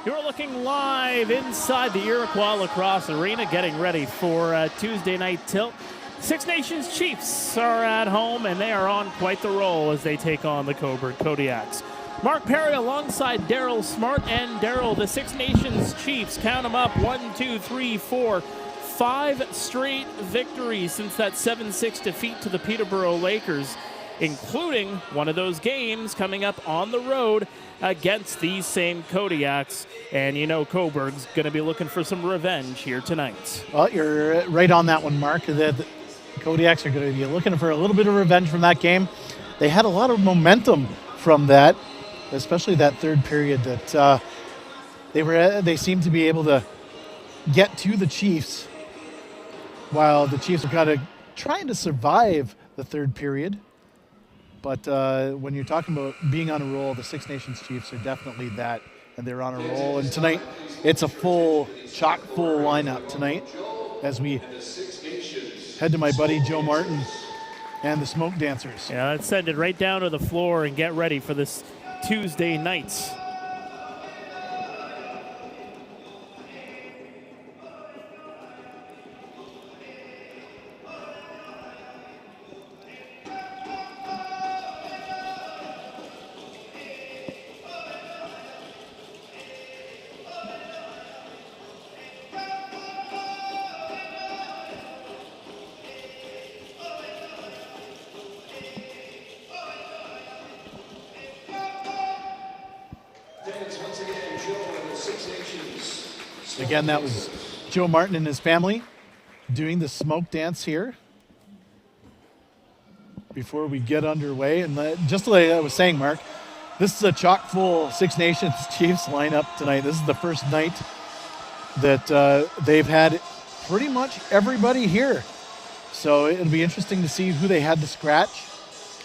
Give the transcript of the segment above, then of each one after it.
You're looking live inside the Iroquois Lacrosse Arena, getting ready for Tuesday night tilt. Six Nations Chiefs are at home, and they are on quite the roll as they take on the Cobourg Kodiaks. Mark Pare alongside Darryl Smart, and Darryl, the Six Nations Chiefs, count them up, 1, 2, 3, 4, 5 straight victories since that 7-6 defeat to the Peterborough Lakers, including one of those games coming up on the road against these same Kodiaks. And you know Cobourg's going to be looking for some revenge here tonight. Well, you're right on that one, Mark. The Kodiaks are going to be looking for a little bit of revenge from that game. They had a lot of momentum from that, especially that third period that they seemed to be able to get to the Chiefs, while the Chiefs are kind of trying to survive the third period. But when you're talking about being on a roll, the Six Nations Chiefs are definitely that, and they're on a roll. And tonight, it's a chock full lineup tonight as we head to my buddy Joe Martin and the Smoke Dancers. Yeah, let's send it right down to the floor and get ready for this Tuesday night. Again, that was Joe Martin and his family doing the smoke dance here before we get underway. And just like I was saying, Mark, this is a chock full Six Nations Chiefs lineup tonight. This is the first night that they've had pretty much everybody here. So it'll be interesting to see who they had to scratch.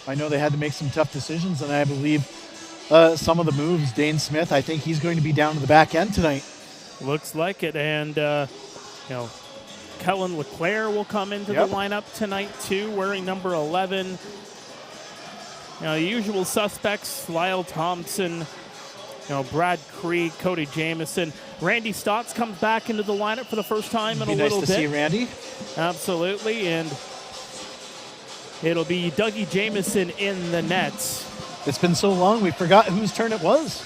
I know they had to make some tough decisions, and I believe some of the moves, Dane Smith, I think he's going to be down to the back end tonight. Looks like it, and Kellen LeClaire will come into the lineup tonight too, wearing number 11. The usual suspects: Lyle Thompson, Brad Krieg, Cody Jamieson. Randy Stotts comes back into the lineup for the first time in a little bit. Nice to see Randy. Absolutely, and it'll be Dougie Jamieson in the nets. It's been so long, we forgot whose turn it was.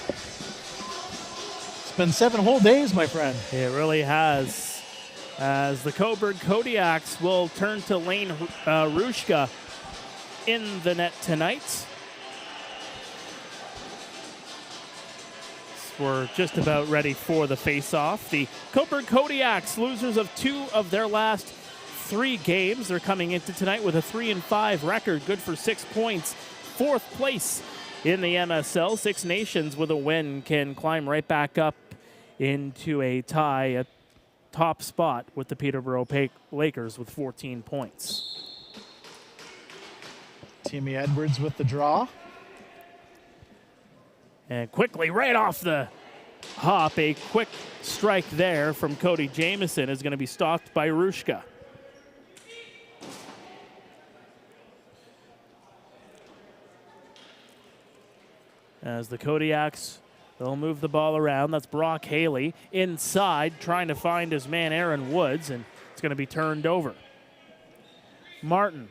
It's been 7 whole days, my friend. It really has. As the Cobourg Kodiaks will turn to Lane Rushka in the net tonight. We're just about ready for the face-off. The Cobourg Kodiaks, losers of 2 of their last 3 games. They're coming into tonight with a 3-5 record, good for 6 points. 4th place in the MSL. Six Nations with a win can climb right back up into a tie, a top spot with the Peterborough Lakers with 14 points. Timmy Edwards with the draw. And quickly, right off the hop, a quick strike there from Cody Jamieson is going to be stopped by Rushka. As the Kodiaks, they'll move the ball around. That's Brock Haley inside, trying to find his man Aaron Woods, and it's going to be turned over. Martin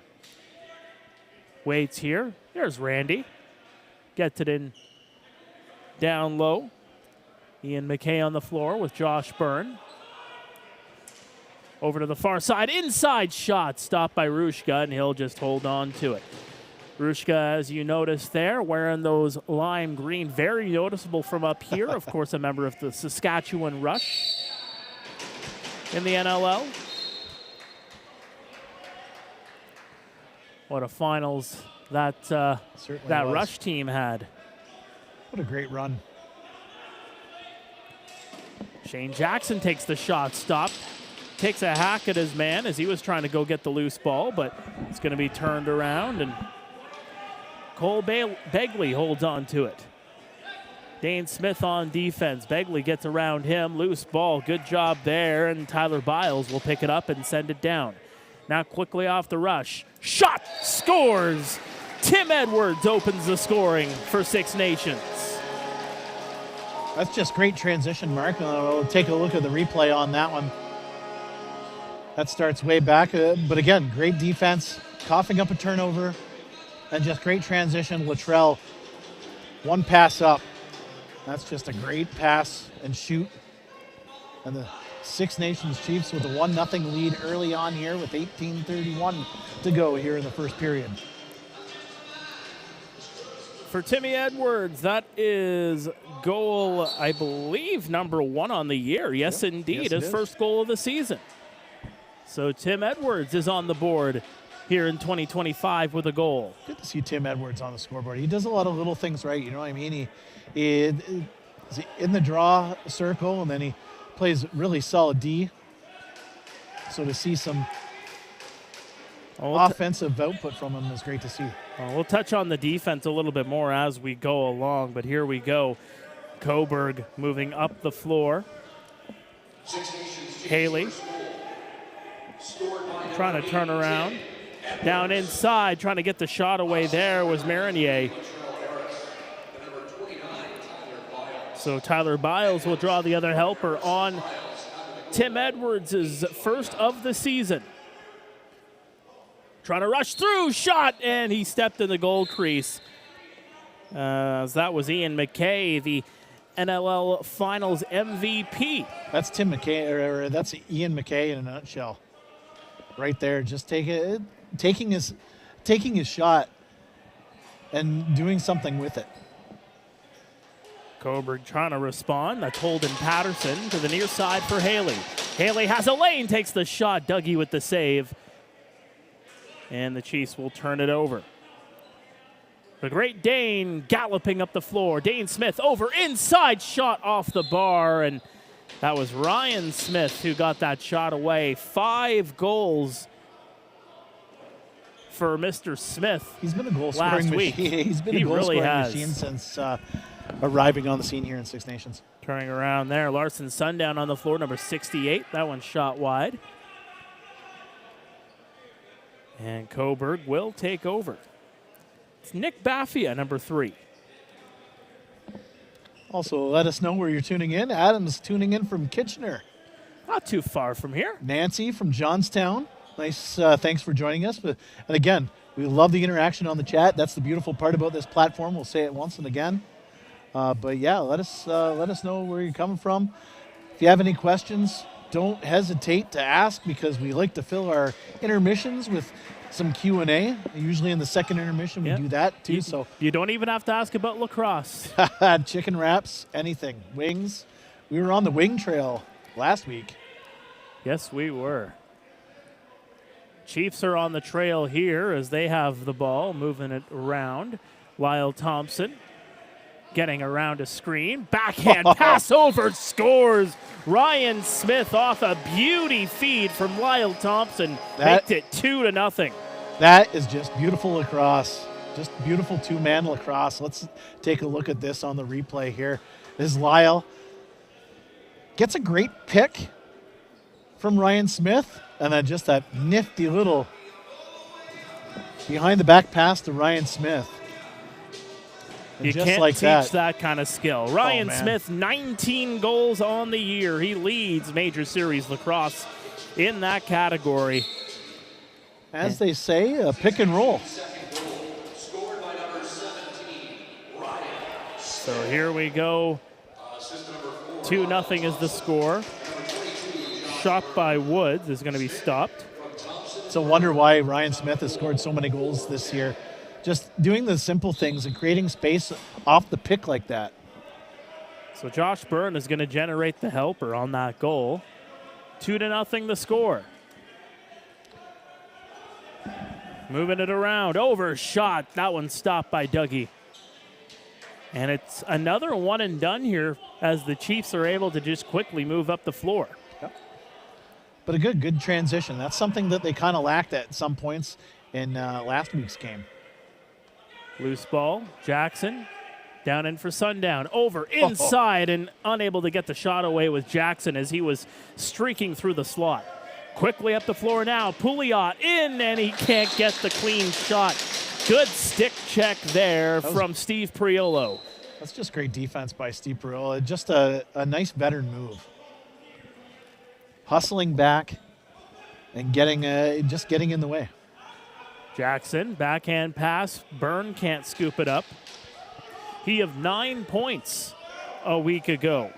waits here. Here's Randy. Gets it in down low. Ian McKay on the floor with Josh Byrne. Over to the far side. Inside shot stopped by Rushka, and he'll just hold on to it. Rushka, as you noticed there, wearing those lime green, very noticeable from up here. Of course, a member of the Saskatchewan Rush in the NLL. What a finals that Rush team had. What a great run. Shane Jackson takes the shot, stopped, takes a hack at his man as he was trying to go get the loose ball, but it's going to be turned around, and Cole Begley holds on to it. Dane Smith on defense. Begley gets around him. Loose ball. Good job there. And Tyler Biles will pick it up and send it down. Now quickly off the rush. Shot! Scores! Tim Edwards opens the scoring for Six Nations. That's just great transition, Mark. We'll take a look at the replay on that one. That starts way back, but again, great defense, coughing up a turnover, and just great transition. Luttrell, one pass up. That's just a great pass and shoot. And the Six Nations Chiefs with a 1-0 lead early on here with 18:31 to go here in the first period. For Timmy Edwards, that is goal, I believe, number 1 on the year. Yes, yep. Indeed, yes, his first goal of the season. So Tim Edwards is on the board here in 2025 with a goal. Good to see Tim Edwards on the scoreboard. He does a lot of little things right, you know what I mean? He's in the draw circle, and then he plays really solid D. So to see some offensive output from him is great to see. We'll touch on the defense a little bit more as we go along, but here we go. Cobourg moving up the floor. Haley trying to turn around. Down inside, trying to get the shot away there was Marinier. So Tyler Biles will draw the other helper on Tim Edwards' first of the season. Trying to rush through, shot, and he stepped in the goal crease. As that was Ian McKay, the NLL Finals MVP. That's Tim McKay, or that's Ian McKay in a nutshell. Right there, just taking his shot and doing something with it. Cobourg trying to respond. That's Holden Patterson to the near side for Haley. Haley has a lane, takes the shot. Dougie with the save. And the Chiefs will turn it over. The Great Dane galloping up the floor. Dane Smith over inside, shot off the bar, and that was Ryan Smith who got that shot away. 5 goals for Mr. Smith. He's been a goal scoring machine. He's been a goal scoring machine since arriving on the scene here in Six Nations. Turning around there, Larson Sundown on the floor, number 68. That one shot wide. And Cobourg will take over. It's Nick Baffia, number 3. Also, let us know where you're tuning in. Adam's tuning in from Kitchener. Not too far from here. Nancy from Johnstown. Nice, thanks for joining us. And again, we love the interaction on the chat. That's the beautiful part about this platform. We'll say it once and again. But yeah, let us know where you're coming from. If you have any questions, don't hesitate to ask, because we like to fill our intermissions with some Q&A. Usually in the second intermission, we do that too. So you don't even have to ask about lacrosse. Chicken wraps, anything, wings. We were on the wing trail last week. Yes, we were. Chiefs are on the trail here as they have the ball, moving it around. Lyle Thompson getting around a screen. Backhand pass over, scores. Ryan Smith off a beauty feed from Lyle Thompson. Makes it 2-0. That is just beautiful lacrosse. Just beautiful two-man lacrosse. Let's take a look at this on the replay here. This is Lyle. Gets a great pick from Ryan Smith. And then just that nifty little behind the back pass to Ryan Smith. And you just can't like teach that kind of skill. Ryan man. Smith, 19 goals on the year. He leads Major Series Lacrosse in that category. As they say, a pick and roll. So here we go. 2-0 is the score. Shot by Woods is going to be stopped. It's a wonder why Ryan Smith has scored so many goals this year. Just doing the simple things and creating space off the pick like that. So Josh Byrne is going to generate the helper on that goal. 2-0 the score. Moving it around. Over shot. That one stopped by Dougie. And it's another one and done here as the Chiefs are able to just quickly move up the floor. But a good transition. That's something that they kind of lacked at some points in last week's game. Loose ball. Jackson down in for Sundown. Over inside and unable to get the shot away with Jackson as he was streaking through the slot. Quickly up the floor now. Pouliot in, and he can't get the clean shot. Good stick check there from Steve Priolo. That's just great defense by Steve Pare. Just a nice veteran move. Hustling back and getting in the way. Jackson, backhand pass. Byrne can't scoop it up. He had 9 points a week ago.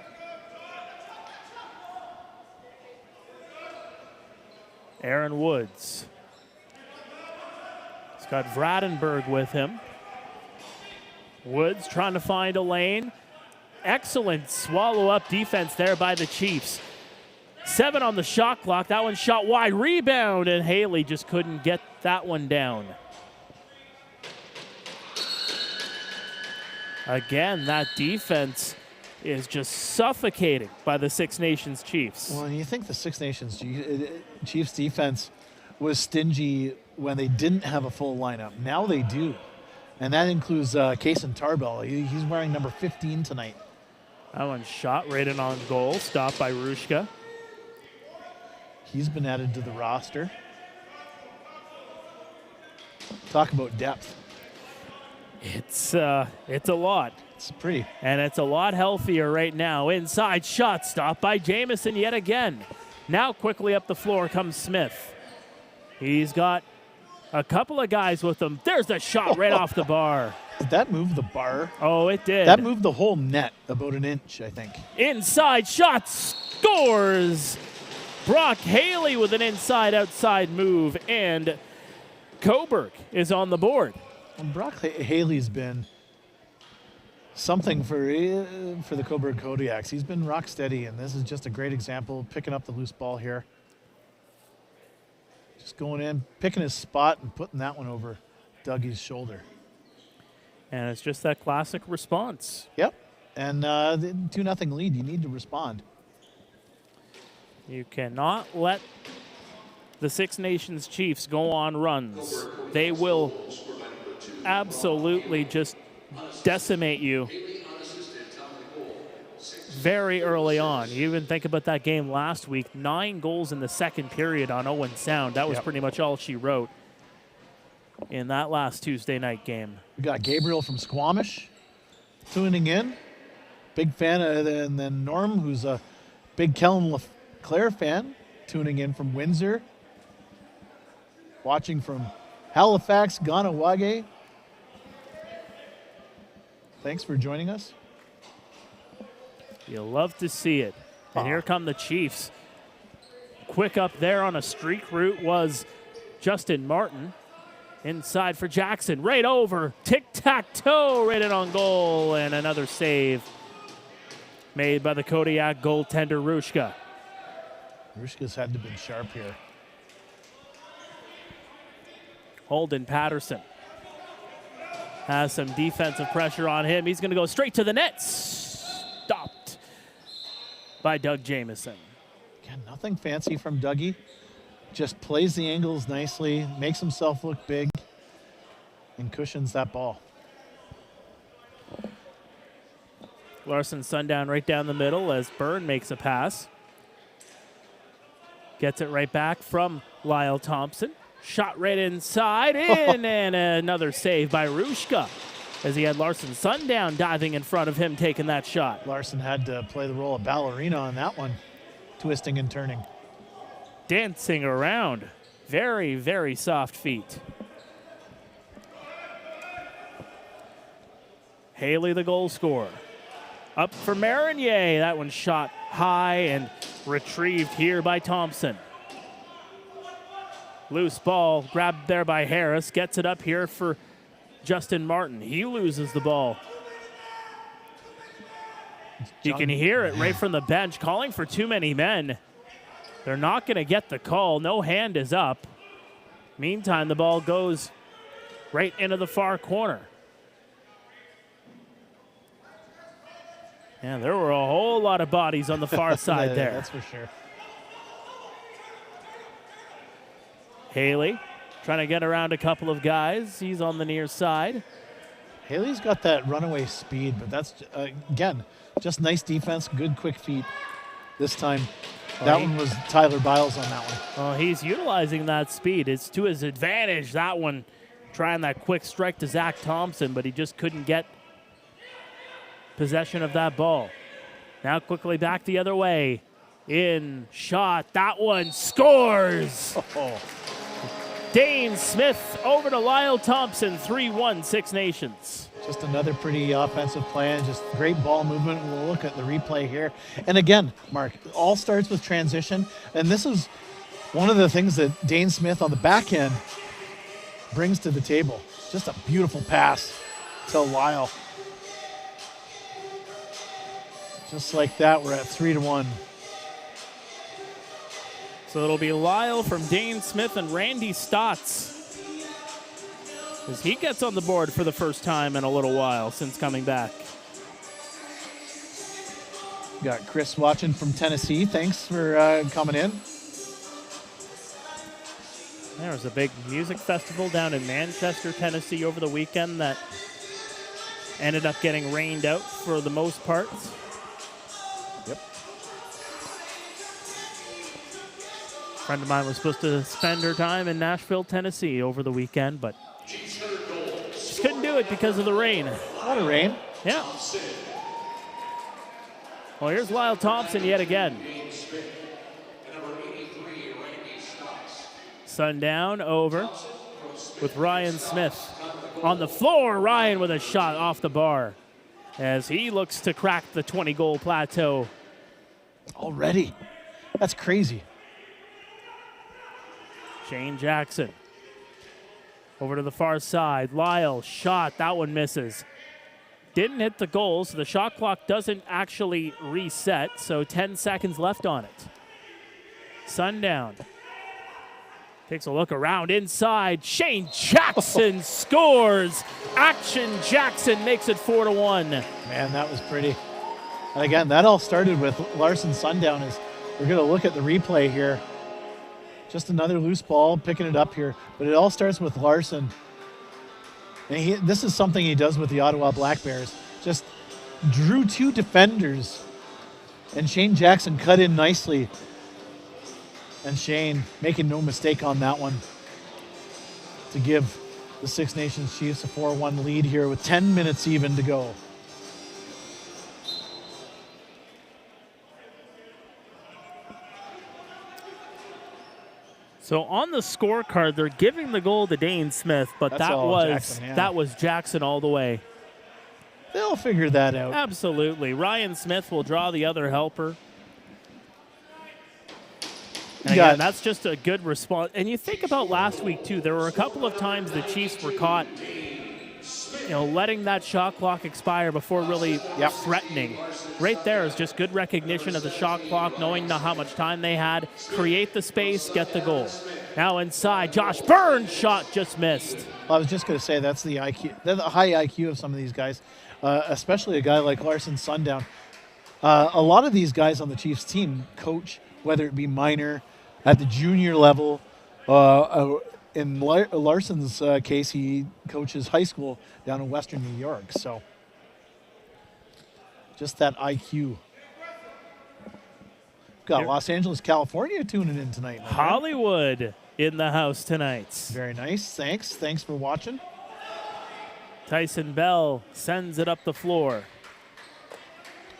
Aaron Woods. He's got Vradenberg with him. Woods trying to find a lane. Excellent swallow-up defense there by the Chiefs. 7 on the shot clock. That one shot wide. Rebound, and Haley just couldn't get that one down. Again, that defense is just suffocating by the Six Nations Chiefs. Well, you think the Six Nations Chiefs defense was stingy when they didn't have a full lineup. Now they do. And that includes Kaysen Tarbell. He's wearing number 15 tonight. That one shot right in on goal, stopped by Rushka. He's been added to the roster. Talk about depth. It's a lot. It's pretty. And it's a lot healthier right now. Inside shot stopped by Jamieson yet again. Now quickly up the floor comes Smith. He's got a couple of guys with him. There's the shot right off the bar. Did that move the bar? Oh, it did. That moved the whole net about an inch, I think. Inside shot scores. Brock Haley with an inside-outside move, and Cobourg is on the board. And Brock Haley's been something for the Cobourg Kodiaks. He's been rock steady, and this is just a great example of picking up the loose ball here. Just going in, picking his spot, and putting that one over Dougie's shoulder. And it's just that classic response. Yep. And the 2-0 lead, you need to respond. You cannot let the Six Nations Chiefs go on runs. They will absolutely just decimate you very early on. You even think about that game last week, 9 goals in the second period on Owen Sound. That was pretty much all she wrote in that last Tuesday night game. We got Gabriel from Squamish tuning in. Big fan of and then Norm, who's a big Kellen LeClaire fan, tuning in from Windsor. Watching from Halifax, Ganawage. Thanks for joining us. You'll love to see it. And here come the Chiefs. Quick up there on a streak route was Justin Martin. Inside for Jackson, right over, tic-tac-toe, right in on goal, and another save made by the Kodiak goaltender, Rushka. Rushka's had to be sharp here. Holden Patterson has some defensive pressure on him. He's going to go straight to the net. Stopped by Doug Jamieson. Again, nothing fancy from Dougie. Just plays the angles nicely, makes himself look big, and cushions that ball. Larson Sundown right down the middle as Byrne makes a pass. Gets it right back from Lyle Thompson. Shot right inside, in, and another save by Rushka as he had Larson Sundown diving in front of him, taking that shot. Larson had to play the role of ballerina on that one, twisting and turning. Dancing around. Very, very soft feet. Haley, the goal scorer. Up for Marinier. That one shot high and retrieved here by Thompson. Loose ball grabbed there by Harris. Gets it up here for Justin Martin. He loses the ball. You can hear it right from the bench, calling for too many men. They're not going to get the call. No hand is up. Meantime, the ball goes right into the far corner. Yeah, there were a whole lot of bodies on the far side there. That's for sure. Haley trying to get around a couple of guys. He's on the near side. Haley's got that runaway speed, but that's, again, just nice defense, good quick feet. This time, that one was Tyler Biles on that one. Well, he's utilizing that speed. It's to his advantage. That one trying that quick strike to Zach Thompson, but he just couldn't get possession of that ball. Now quickly back the other way. In, shot, that one scores! Dane Smith over to Lyle Thompson, 3-1 Six Nations. Just another pretty offensive play and just great ball movement. We'll look at the replay here. And again, Mark, it all starts with transition. And this is one of the things that Dane Smith on the back end brings to the table. Just a beautiful pass to Lyle. Just like that, we're at 3-1. So it'll be Lyle from Dane Smith and Randy Stotts, as he gets on the board for the first time in a little while since coming back. Got Chris watching from Tennessee. Thanks for coming in. There was a big music festival down in Manchester, Tennessee over the weekend that ended up getting rained out for the most part. Yep. A friend of mine was supposed to spend her time in Nashville, Tennessee over the weekend, but just couldn't do it because of the rain. A lot of rain. Yeah. Well, here's Lyle Thompson yet again. Sundown over with Ryan Smith. On the floor, Ryan with a shot off the bar as he looks to crack the 20-goal plateau. Already. That's crazy. Shane Jackson over to the far side. Lyle, shot. That one misses. Didn't hit the goal, so the shot clock doesn't actually reset, so 10 seconds left on it. Sundown takes a look around inside. Shane Jackson scores. Action Jackson makes it 4-1. Man, that was pretty. And again, that all started with Larson Sundown. As we're going to look at the replay here. Just another loose ball, picking it up here. But it all starts with Larson. And this is something he does with the Ottawa Black Bears. Just drew two defenders. And Shane Jackson cut in nicely. And Shane making no mistake on that one to give the Six Nations Chiefs a 4-1 lead here with 10 minutes even to go. So on the scorecard, they're giving the goal to Dane Smith, but that was Jackson all the way. They'll figure that out. Absolutely. Ryan Smith will draw the other helper. And again, that's just a good response. And you think about last week, too. There were a couple of times the Chiefs were caught, letting that shot clock expire before really threatening. Right there is just good recognition of the shot clock, knowing how much time they had. Create the space, get the goal. Now inside, Josh Burns' shot just missed. Well, I was just going to say that's the IQ, the high IQ of some of these guys, especially a guy like Larson Sundown. A lot of these guys on the Chiefs team coach, whether it be minor, at the junior level. In Larson's case, he coaches high school down in Western New York. So just that IQ. Got Los Angeles, California tuning in tonight. Hollywood in the house tonight. Very nice. Thanks for watching. Tyson Bell sends it up the floor.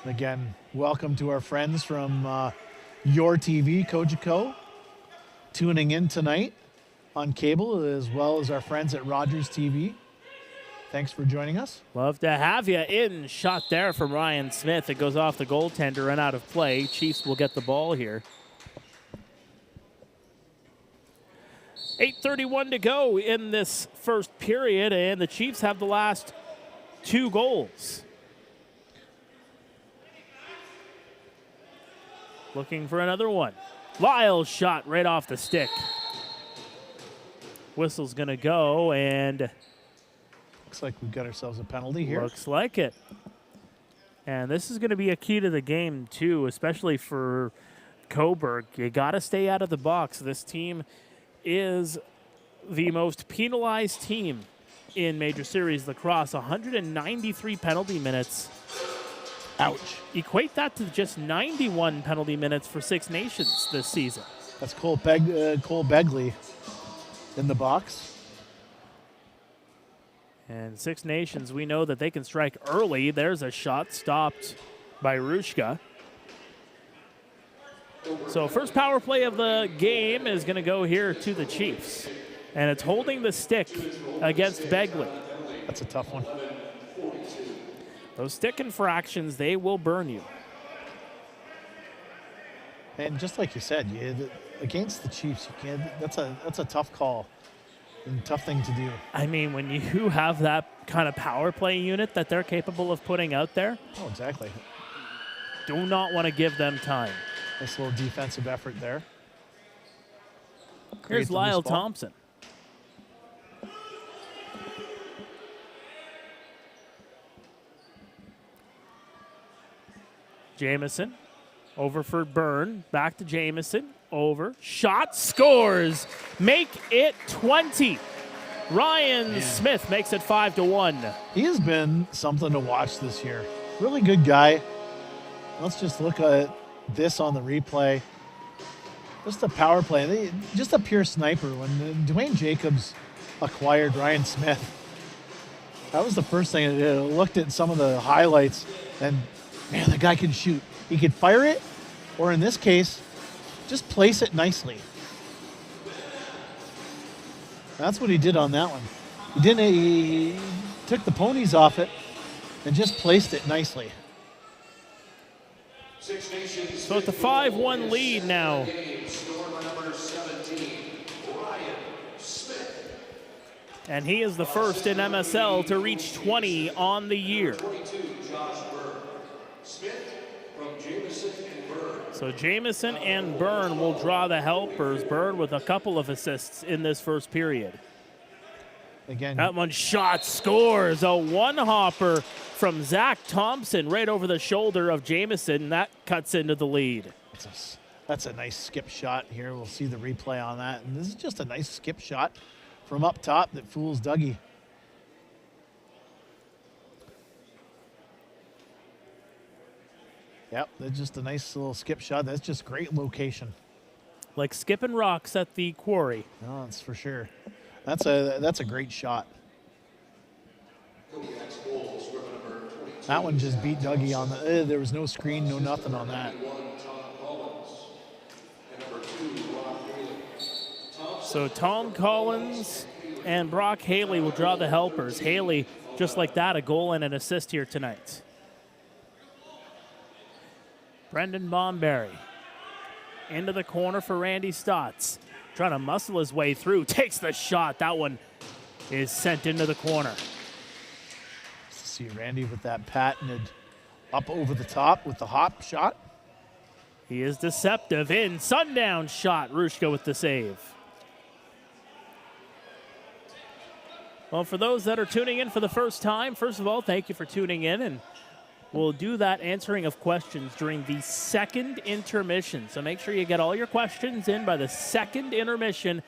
And again, welcome to our friends from Your TV, Cogeco, tuning in tonight on cable, as well as our friends at Rogers TV. Thanks for joining us. Love to have you. In shot there from Ryan Smith. It goes off the goaltender and out of play. Chiefs will get the ball here. 8:31 to go in this first period, and the Chiefs have the last 2 goals. Looking for another one. Lyle's shot right off the stick. Whistle's going to go, and looks like we've got ourselves a penalty here. Looks like it. And this is going to be a key to the game, too, especially for Cobourg. You got to stay out of the box. This team is the most penalized team in Major Series Lacrosse. 193 penalty minutes. Ouch. Equate that to just 91 penalty minutes for Six Nations this season. That's Cole Begley in the box. And Six Nations, we know that they can strike early. There's a shot stopped by Rushka. So first power play of the game is going to go here to the Chiefs. And it's holding the stick against Begley. That's a tough one. Those stick infractions, they will burn you. And just like you said, against the Chiefs, that's a tough call and tough thing to do. I mean, when you have that kind of power play unit that they're capable of putting out there. Oh, exactly. Do not want to give them time. Nice little defensive effort there. Here's Lyle Thompson. Jamison over for Byrne. Back to Jamison. Over. Shot. Scores. Make it 20. Ryan Smith makes it 5-1. He has been something to watch this year. Really good guy. Let's just look at this on the replay. Just a power play. Just a pure sniper. When Dwayne Jacobs acquired Ryan Smith, that was the first thing I did. I looked at some of the highlights, and man, the guy can shoot. He could fire it, or in this case, just place it nicely. That's what he did on that one. He took the ponies off it and just placed it nicely. So it's a 5-1 lead now. And he is the first in MSL to reach 20 on the year. So Jamison and Byrne will draw the helpers. Byrne with a couple of assists in this first period. Again, that one shot scores. A one-hopper from Zach Thompson right over the shoulder of Jamison. That cuts into the lead. That's a nice skip shot here. We'll see the replay on that. And this is just a nice skip shot from up top that fools Dougie. Yep, that's just a nice little skip shot. That's just great location. Like skipping rocks at the quarry. No, that's for sure. That's a great shot. That one just beat Dougie on the. There was no screen, no nothing on that. So Tom Collins and Brock Haley will draw the helpers. Haley, just like that, a goal and an assist here tonight. Brendan Bomberry into the corner for Randy Stotts. Trying to muscle his way through. Takes the shot. That one is sent into the corner. See Randy with that patented up over the top with the hop shot. He is deceptive in. Sundown shot. Rushka with the save. Well, for those that are tuning in for the first time, first of all, thank you for tuning in, and we'll do that answering of questions during the second intermission. So make sure you get all your questions in by the second intermission,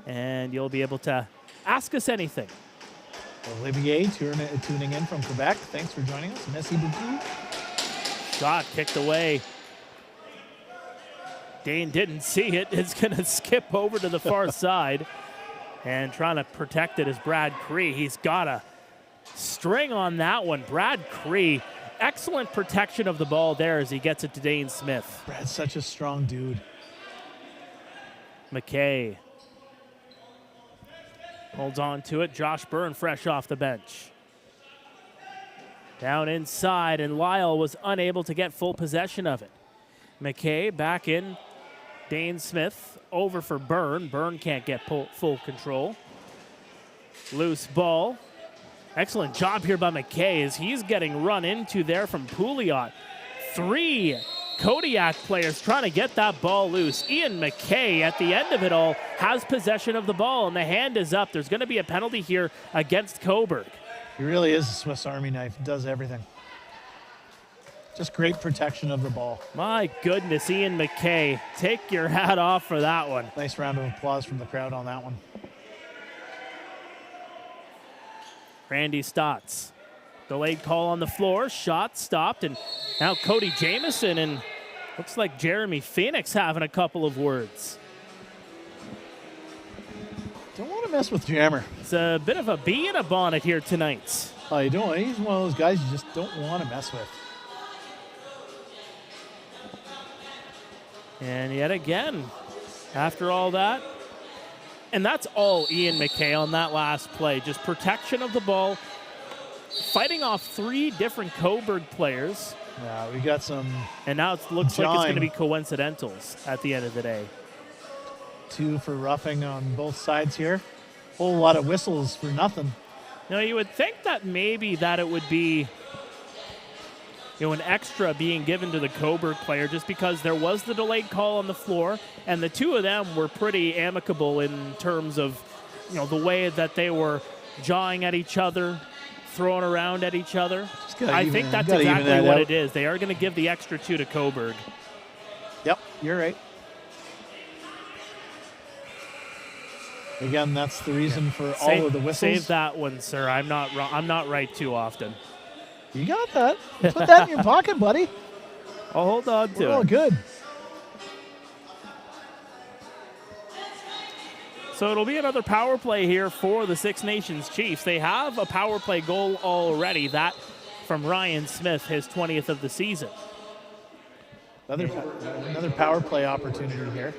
and you'll be able to ask us anything. Olivier tuning in from Quebec. Thanks for joining us. Merci beaucoup. Shot kicked away. Dane didn't see it. It's going to skip over to the far side. And trying to protect it is Brad Cree. He's got a string on that one. Brad Cree, excellent protection of the ball there as he gets it to Dane Smith. Brad's such a strong dude. McKay holds on to it. Josh Byrne fresh off the bench. Down inside, and Lyle was unable to get full possession of it. McKay back in. Dane Smith over for Byrne. Byrne can't get full control. Loose ball. Excellent job here by McKay as he's getting run into there from Pouliot. 3 Kodiak players trying to get that ball loose. Ian McKay at the end of it all has possession of the ball, and the hand is up. There's going to be a penalty here against Cobourg. He really is a Swiss Army knife. Does everything. Just great protection of the ball. My goodness, Ian McKay. Take your hat off for that one. Nice round of applause from the crowd on that one. Randy Stotts. Delayed call on the floor. Shot stopped. And now Cody Jamison and looks like Jeremy Phoenix having a couple of words. Don't want to mess with Jammer. It's a bit of a bee in a bonnet here tonight. Oh, you don't. He's one of those guys you just don't want to mess with. And yet again, after all that, and that's all Ian McKay on that last play. Just protection of the ball, fighting off 3 different Cobourg players. Yeah, we got some. And now it looks like it's going to be coincidentals at the end of the day. 2 for roughing on both sides here. Whole lot of whistles for nothing. You know, you would think that maybe that it would be, an extra being given to the Cobourg player just because there was the delayed call on the floor, and the 2 of them were pretty amicable in terms of, the way that they were jawing at each other, throwing around at each other. I think that's exactly what it is. They are going to give the extra 2 to Cobourg. Yep, you're right. Again, that's the reason for all of the whistles. Save that one, sir. I'm not wrong. I'm not right too often. You got that. Put that in your pocket, buddy. I'll hold on to it. Oh, good. So it'll be another power play here for the Six Nations Chiefs. They have a power play goal already. That from Ryan Smith, his 20th of the season. Another power play opportunity here.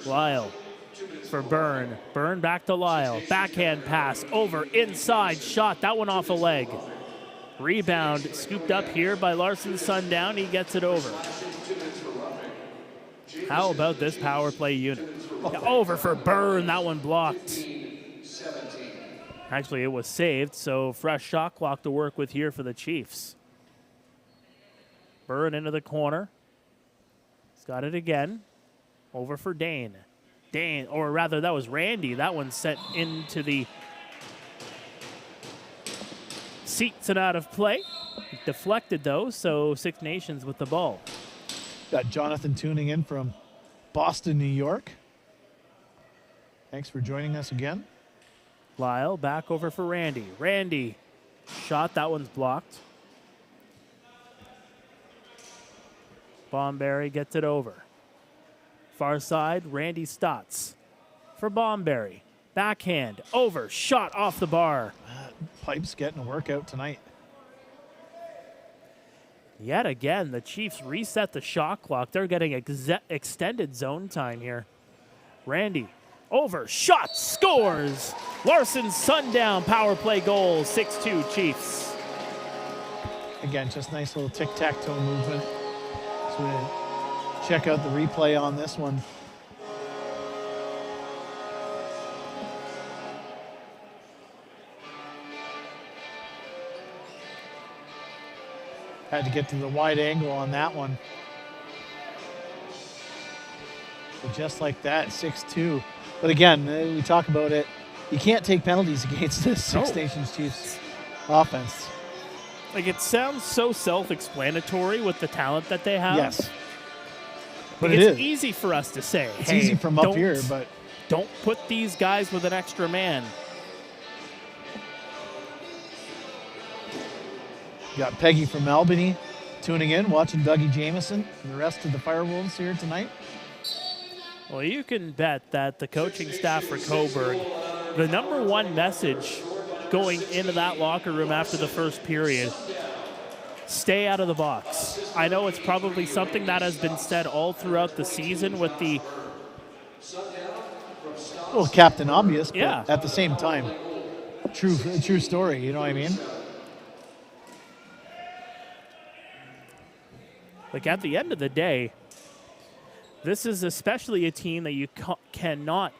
Lyle for Byrne. Byrne back to Lyle. Backhand pass over inside shot. That one off a leg. Rebound scooped up here by Larson Sundown. He gets it over. How about this power play unit? Over for Byrne. That one blocked. Actually, it was saved, so fresh shot clock to work with here for the Chiefs. Byrne into the corner. He's got it again. Over for Dane. Dane, or rather, that was Randy. That one sent into the seats and out of play. Deflected, though, so Six Nations with the ball. Got Jonathan tuning in from Boston, New York. Thanks for joining us again. Lyle back over for Randy. Randy shot. That one's blocked. Bomberry gets it over. Far side, Randy Stotts for Bomberry. Backhand, over, shot off the bar. Pipe's getting a workout tonight. Yet again, the Chiefs reset the shot clock. They're getting extended zone time here. Randy, over, shot, scores. Larson Sundown, power play goal, 6-2 Chiefs. Again, just nice little tic-tac-toe movement. So we check out the replay on this one. Had to get to the wide angle on that one. But just like that, 6-2. But again, we talk about it. You can't take penalties against this Six Nations Chiefs offense. Like, it sounds so self-explanatory with the talent that they have. Yes. But like, it's is easy for us to say. It's hey, easy from up here, but don't put these guys with an extra man. Got Peggy from Albany tuning in, watching Dougie Jameson and the rest of the Firewolves here tonight. Well, you can bet that the coaching staff for Cobourg, the number one message going into that locker room after the first period, stay out of the box. I know it's probably something that has been said all throughout the season with the... Well, Captain Obvious, but yeah. At the same time, true story, you know what I mean? Like, at the end of the day, this is especially a team that you cannot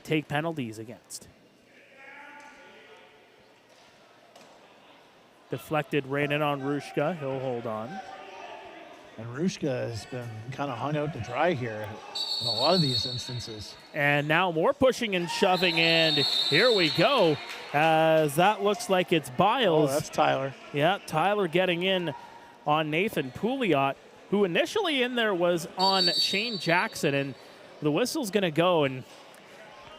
take penalties against. Deflected right in on Rushka. He'll hold on. And Rushka has been kind of hung out to dry here in a lot of these instances. And now more pushing and shoving, and here we go. As that looks like it's Biles. Oh, that's Tyler. Yeah, Tyler getting in on Nathan Pouliot, who initially in there was on Shane Jackson, and the whistle's going to go, and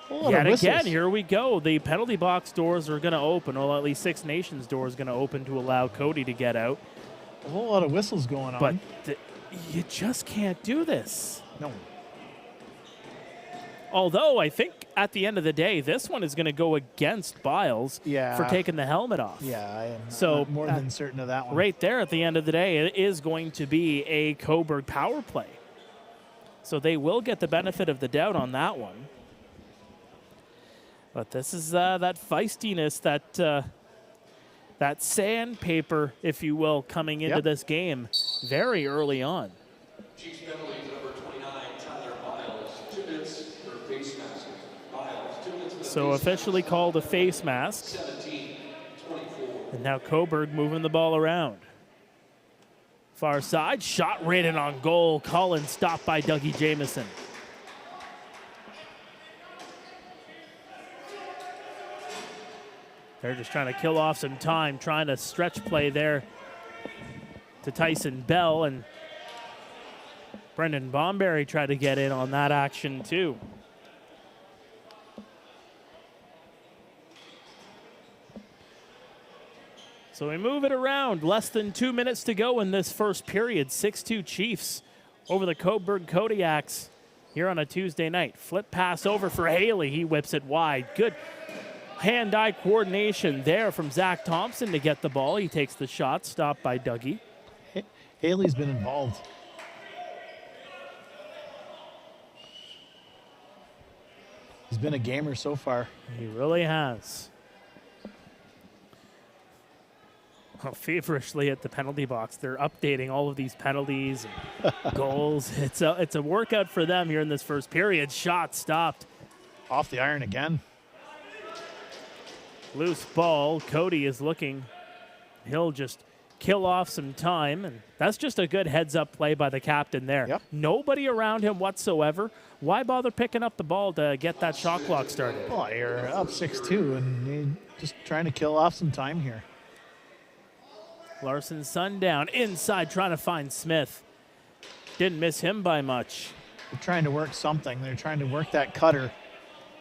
yet again, here we go. The penalty box doors are going to open, or at least Six Nations doors going to open to allow Cody to get out. A whole lot of whistles going on. But you just can't do this. No. Although I think at the end of the day, this one is going to go against Biles for taking the helmet off. Yeah, I am so more than certain of that one. Right there at the end of the day, it is going to be a Cobourg power play. So they will get the benefit of the doubt on that one. But this is that feistiness, that sandpaper, if you will, coming into this game very early on. Chiefs penalty number 29, Tyler Biles, 2 minutes for face mask. Biles, 2 minutes for So officially called a face mask. 17, 24. And now Cobourg moving the ball around. Far side, shot right in on goal. Collins stopped by Dougie Jamieson. They're just trying to kill off some time, trying to stretch play there to Tyson Bell, and Brendan Bomberry tried to get in on that action too. So we move it around. Less than 2 minutes to go in this first period. 6-2 Chiefs over the Cobourg Kodiaks here on a Tuesday night. Flip pass over for Haley. He whips it wide. Good hand-eye coordination there from Zach Thompson to get the ball. He takes the shot, stopped by Dougie. Haley's been involved. He's been a gamer so far. He really has. Well, feverishly at the penalty box. They're updating all of these penalties and goals. It's a workout for them here in this first period. Shot stopped. Off the iron again. Loose ball. Cody is looking. He'll just kill off some time, and that's just a good heads-up play by the captain there. Yep. Nobody around him whatsoever. Why bother picking up the ball to get that shot clock started? Well, you're up 6-2, and you're just trying to kill off some time here. Larson Sundown inside trying to find Smith. Didn't miss him by much. They're trying to work something. They're trying to work that cutter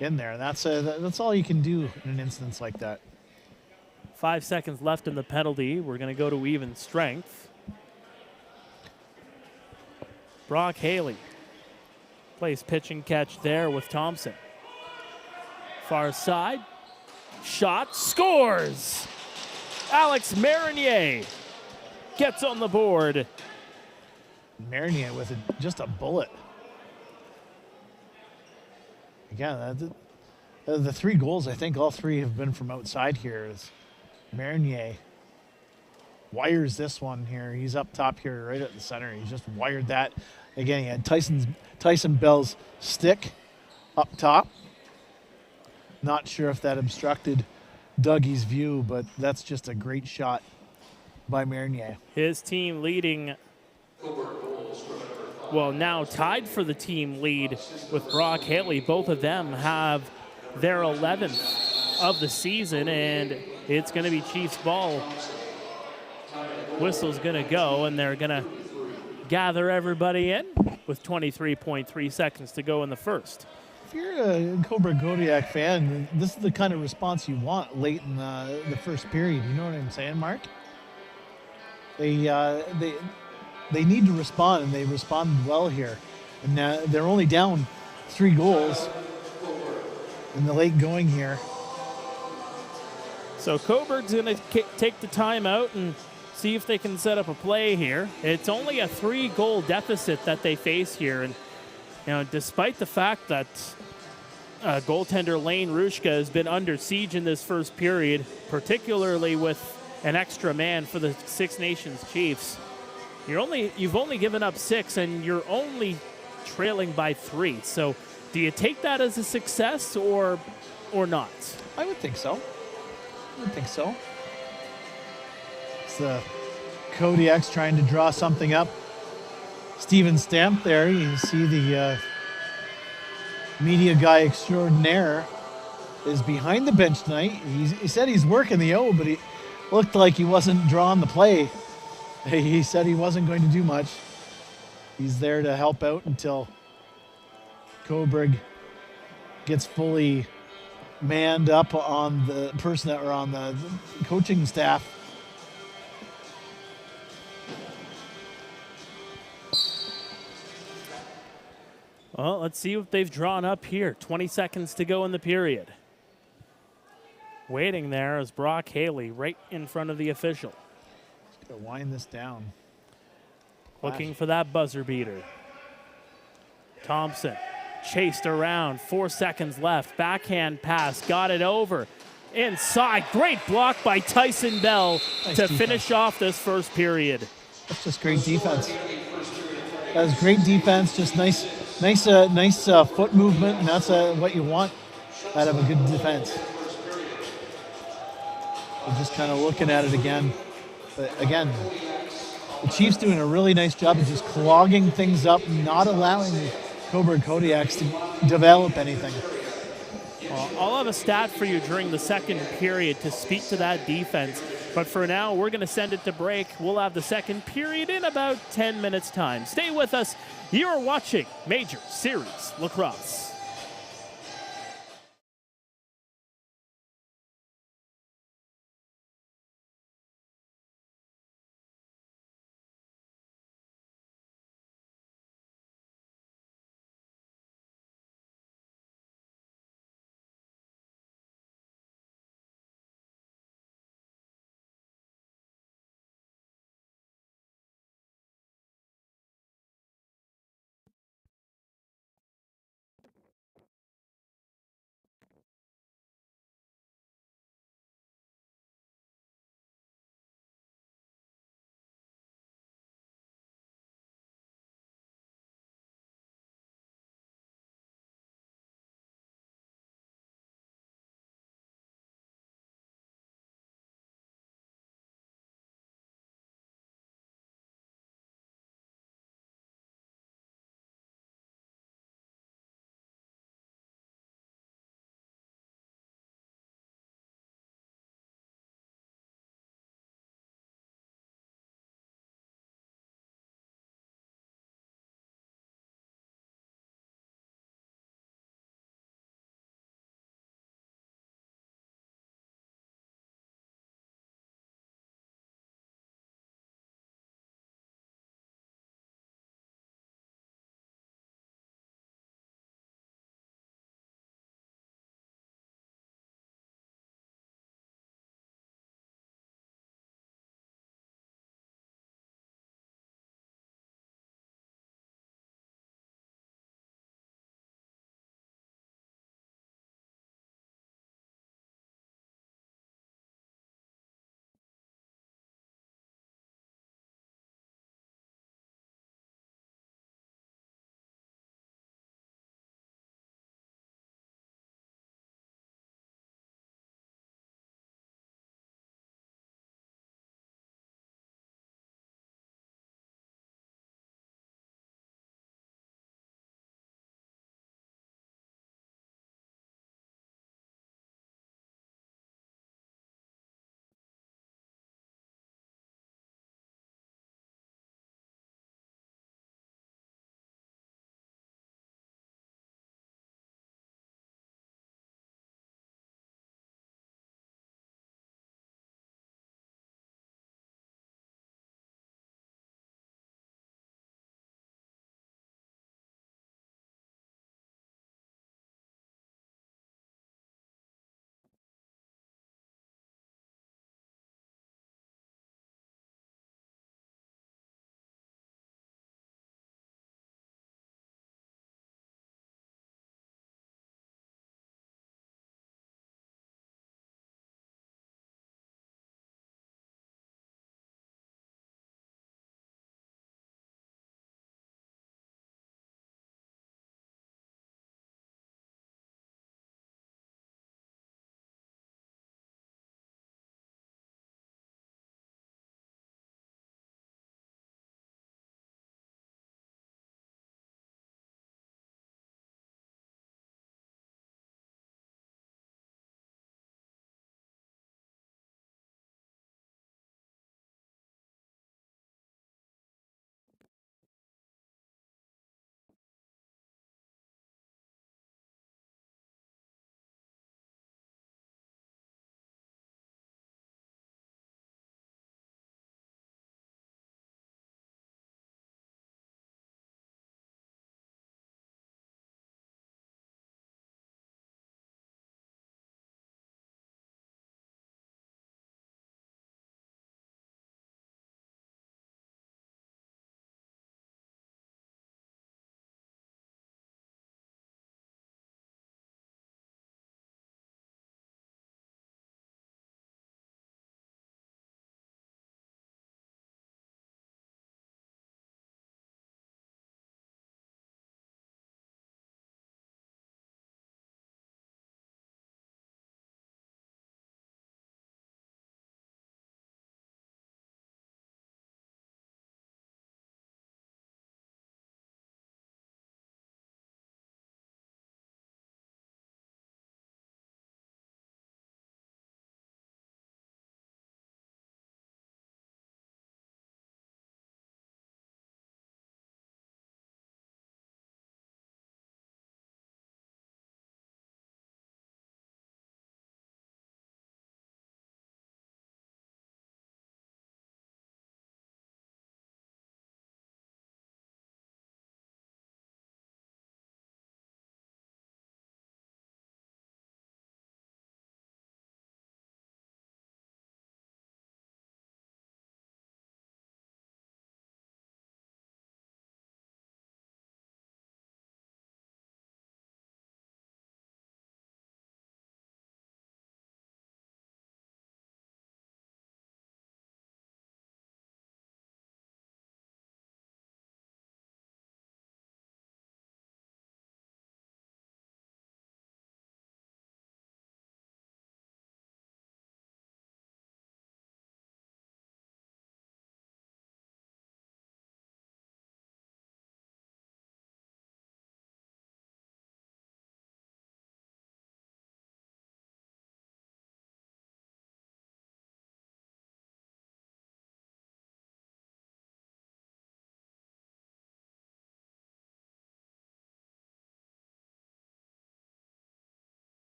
in there. And that's all you can do in an instance like that. 5 seconds left in the penalty. We're going to go to even strength. Brock Haley plays pitch and catch there with Thompson. Far side. Shot. Scores! Alex Marinier gets on the board. Marinier with just a bullet. Again, the 3 goals, I think all 3 have been from outside here. Marinier wires this one here. He's up top here right at the center. He just wired that. Again, he had Tyson Bell's stick up top. Not sure if that obstructed Dougie's view, but that's just a great shot by Marinier. His team leading, well, now tied for the team lead with Brock Haley. Both of them have their 11th of the season, and it's going to be Chiefs ball. Whistle's going to go, and they're going to gather everybody in with 23.3 seconds to go in the first. If you're a Cobourg Kodiak fan, this is the kind of response you want late in the first period. You know what I'm saying, Mark? They need to respond, and they responded well here. And they're only down 3 goals in the late going here. So Cobourg's going to take the timeout and see if they can set up a play here. It's only a 3-goal deficit that they face here, and despite the fact that goaltender Lane Rushka has been under siege in this first period, particularly with an extra man for the Six Nations Chiefs, you've only given up 6, and you're only trailing by 3. So do you take that as a success or not? I would think so. It's the Kodiaks trying to draw something up. Steven Stamp there. You see the media guy extraordinaire is behind the bench tonight. He said he's working the O, but he looked like he wasn't drawing the play. He said he wasn't going to do much. He's there to help out until Cobourg gets fully manned up on the person that are on the coaching staff. Well, let's see what they've drawn up here. 20 seconds to go in the period. Waiting there is Brock Haley right in front of the official. Just gonna wind this down. Looking for that buzzer beater. Thompson chased around. 4 seconds left. Backhand pass. Got it over. Inside. Great block by Tyson Bell Nice to defense. finish off this first period. That's just great defense. That was great defense. Just nice foot movement, and that's what you want out of a good defense. I'm just kind of looking at it again. But again, the Chiefs doing a really nice job of just clogging things up, not allowing the Cobourg Kodiaks to develop anything. Well, I'll have a stat for you during the second period to speak to that defense. But for now, we're going to send it to break. We'll have the second period in about 10 minutes' time. Stay with us. You're watching Major Series Lacrosse.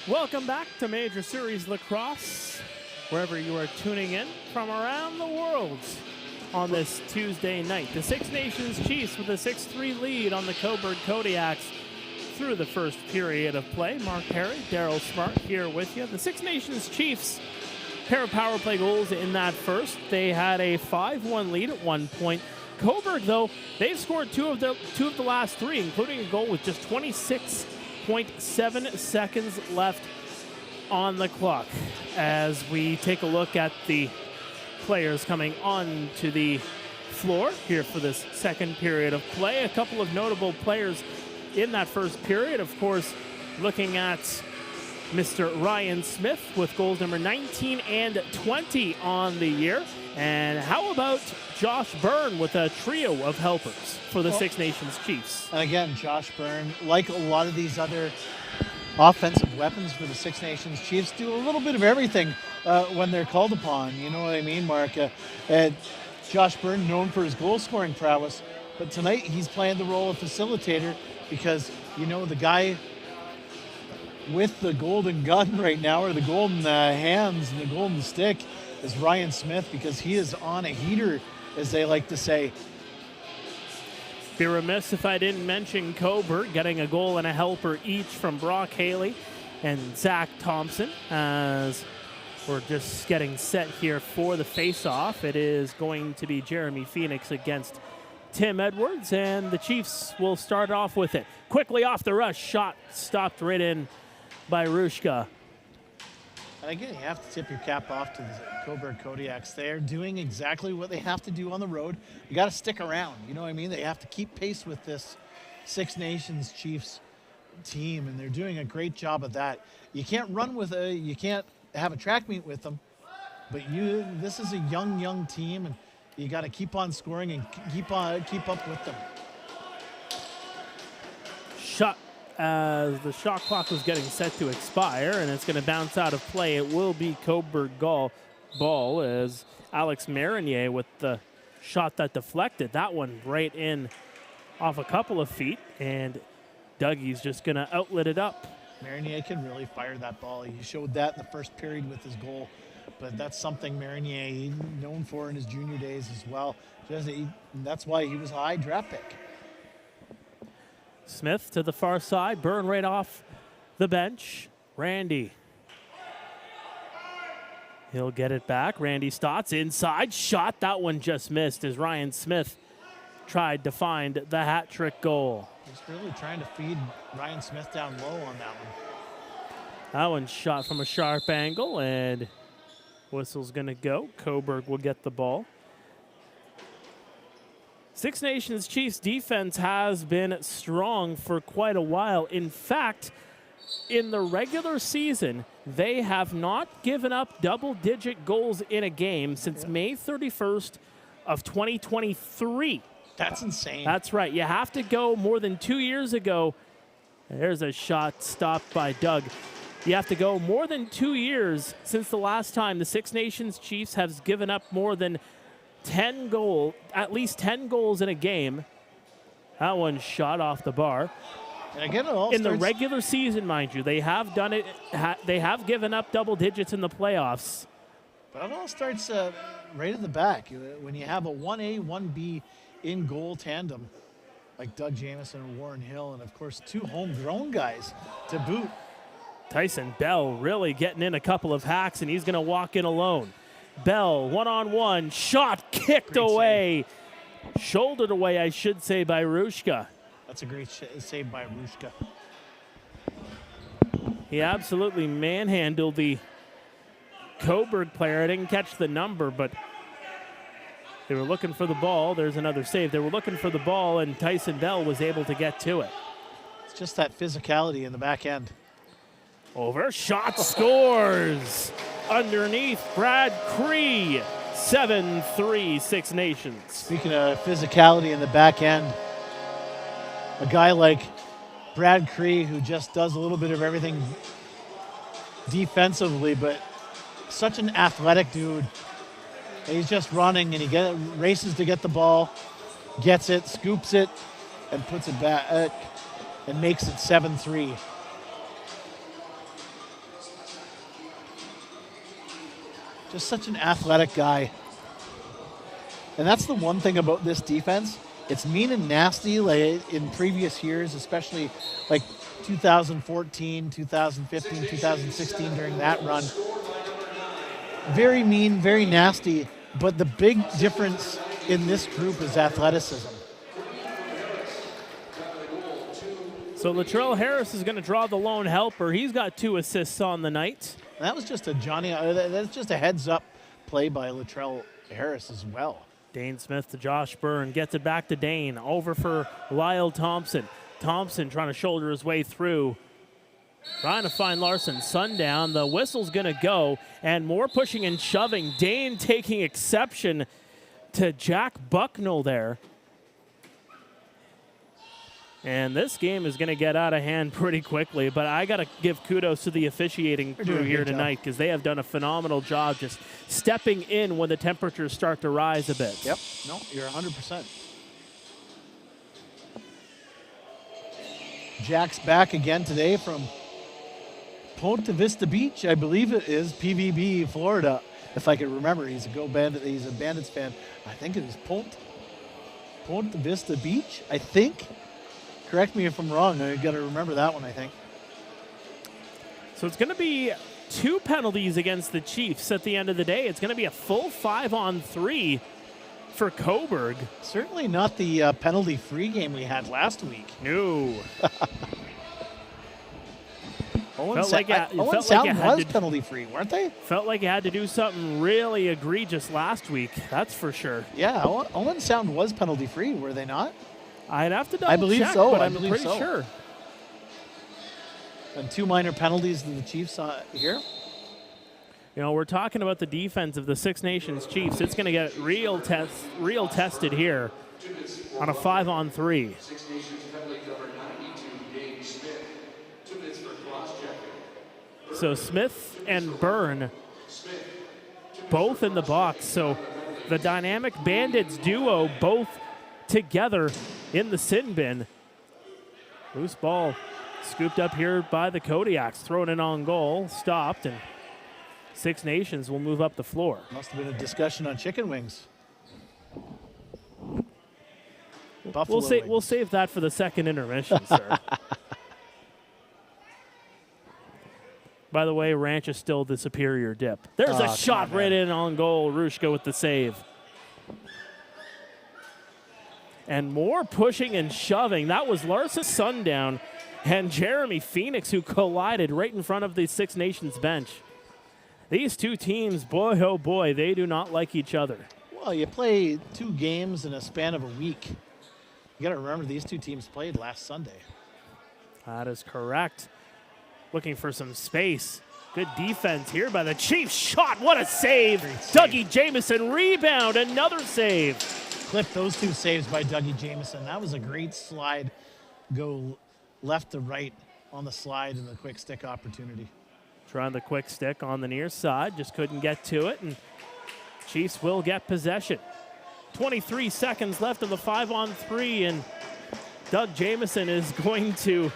Welcome back to Major Series Lacrosse, wherever you are tuning in from around the world on this Tuesday night. The Six Nations Chiefs with a 6-3 lead on the Cobourg Kodiaks through the first period of play. Mark Pare, Darryl Smart here with you. The Six Nations Chiefs, pair of power play goals in that first. They had a 5-1 lead at one point. Cobourg, though, they've scored two of the last three, including a goal with just 26.7 seconds left on the clock. As we take a look at the players coming on to the floor here for this second period of play, a couple of notable players in that first period. Of course, looking at Mr. Ryan Smith with goals number 19 and 20 on the year. And how about Josh Byrne with a trio of helpers for the Six Nations Chiefs? And again, Josh Byrne, like a lot of these other offensive weapons for the Six Nations Chiefs, do a little bit of everything when they're called upon. You know what I mean, Mark? Josh Byrne, known for his goal-scoring prowess, but tonight he's playing the role of facilitator because, you know, the guy with the golden gun right now, or the golden hands and the golden stick, is Ryan Smith, because he is on a heater, as they like to say. Be remiss if I didn't mention Cobourg getting a goal and a helper each from Brock Haley and Zach Thompson, as we're just getting set here for the face-off. It is going to be Jeremy Phoenix against Tim Edwards, and the Chiefs will start off with it. Quickly off the rush, shot stopped right in by Rushka. And again, you have to tip your cap off to the Cobourg Kodiaks. They're doing exactly what they have to do on the road. You got to stick around. You know what I mean? They have to keep pace with this Six Nations Chiefs team, and they're doing a great job of that. You can't run with you can't have a track meet with them, but this is a young team, and you got to keep on scoring and keep up with them. Shot as the shot clock was getting set to expire, and it's going to bounce out of play. It will be Cobourg ball as Alex Marinier with the shot that deflected. That one right in off a couple of feet, and Dougie's just going to outlet it up. Marinier can really fire that ball. He showed that in the first period with his goal, but that's something Marinier he's known for in his junior days as well. That's why he was a high draft pick. Smith to the far side, Byrne right off the bench. Randy. He'll get it back. Randy Stotts inside, shot. That one just missed as Ryan Smith tried to find the hat trick goal. He's really trying to feed Ryan Smith down low on that one. That one shot from a sharp angle, and whistle's going to go. Cobourg will get the ball. Six Nations Chiefs defense has been strong for quite a while. In fact, in the regular season, they have not given up double-digit goals in a game since May 31st of 2023. That's insane. That's right. You have to go more than 2 years ago. There's a shot stopped by Doug. You have to go more than 2 years since the last time the Six Nations Chiefs have given up more than at least 10 goals in a game. That one shot off the bar. And again, in the regular season, mind you, they have done it. They have given up double digits in the playoffs. But it all starts right at the back. When you have a 1A, 1B in goal tandem, like Doug Jamieson and Warren Hill, and of course 2 homegrown guys to boot. Tyson Bell really getting in a couple of hacks, and he's going to walk in alone. Bell, one-on-one, shot kicked away. Shouldered away, I should say, by Rushka. That's a great save by Rushka. He absolutely manhandled the Cobourg player. I didn't catch the number, but they were looking for the ball. There's another save. They were looking for the ball, and Tyson Bell was able to get to it. It's just that physicality in the back end. Over, shot, scores! Underneath, Brad Cree, 7-3, Six Nations. Speaking of physicality in the back end, a guy like Brad Cree, who just does a little bit of everything defensively, but such an athletic dude. He's just running, and he races to get the ball, gets it, scoops it, and puts it back, and makes it 7-3. Just such an athletic guy. And that's the one thing about this defense. It's mean and nasty, like in previous years, especially like 2014, 2015, 2016 during that run. Very mean, very nasty, but the big difference in this group is athleticism. So Latrell Harris is going to draw the lone helper. He's got 2 assists on the night. That was just a that's just a heads up play by Latrell Harris as well. Dane Smith to Josh Byrne, gets it back to Dane, over for Lyle Thompson. Thompson trying to shoulder his way through, trying to find Larson. Sundown, the whistle's gonna go, and more pushing and shoving. Dane taking exception to Jack Bucknell there. And this game is going to get out of hand pretty quickly, but I got to give kudos to the officiating crew here tonight because they have done a phenomenal job just stepping in when the temperatures start to rise a bit. Yep. No, you're 100%. Jack's back again today from Ponte Vista Beach, I believe it is, PVB, Florida. If I can remember, he's a Bandits fan. I think it is Ponte Vista Beach, I think. Correct me if I'm wrong. I got to remember that one, I think. So it's going to be 2 penalties against the Chiefs at the end of the day. It's going to be a full 5-on-3 for Cobourg. Certainly not the penalty-free game we had last week. No. Owen Sound was penalty-free, weren't they? Felt like you had to do something really egregious last week. That's for sure. Yeah, Owen Sound was penalty-free, were they not? I'd have to double I believe check, so. but I I'm believe pretty so. sure. And 2 minor penalties to the Chiefs here. You know, we're talking about the defense of the Six Nations Chiefs. It's going to get real tested here on a 5-on-3. Six Nations penalty cover 92, Dane Smith. 2 minutes for cross-checking. So Smith and Byrne both in the box. So the dynamic Bandits duo both together in the sin bin. Loose ball scooped up here by the Kodiaks, thrown in on goal, stopped, and Six Nations will move up the floor. Must have been a discussion on chicken wings. We'll save that for the second intermission, sir. By the way, Ranch is still the superior dip. There's a shot right in on goal. Rushka with the save. And more pushing and shoving. That was Larson Sundown and Jeremy Phoenix who collided right in front of the Six Nations bench. These 2 teams, boy, oh boy, they do not like each other. Well, you play 2 games in a span of a week. You got to remember these 2 teams played last Sunday. That is correct. Looking for some space. Good defense here by the Chiefs. Shot, what a save. Dougie Jamieson, rebound, another save. Clip those 2 saves by Dougie Jamieson. That was a great slide. Go left to right on the slide and the quick stick opportunity. Trying the quick stick on the near side, just couldn't get to it, and Chiefs will get possession. 23 seconds left of the 5-on-3, and Doug Jamieson is going to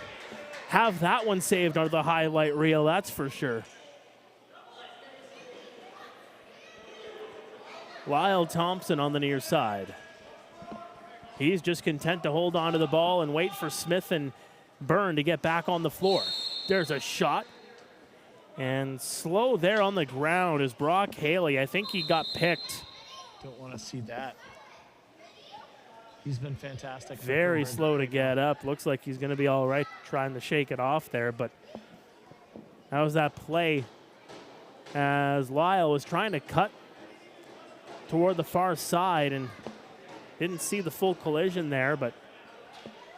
have that one saved on the highlight reel, that's for sure. Lyle Thompson on the near side. He's just content to hold on to the ball and wait for Smith and Byrne to get back on the floor. There's a shot. And slow there on the ground is Brock Haley. I think he got picked. Don't want to see that. He's been fantastic. Very slow to get up. Looks like he's going to be all right trying to shake it off there. But that was that play as Lyle was trying to cut toward the far side and didn't see the full collision there, but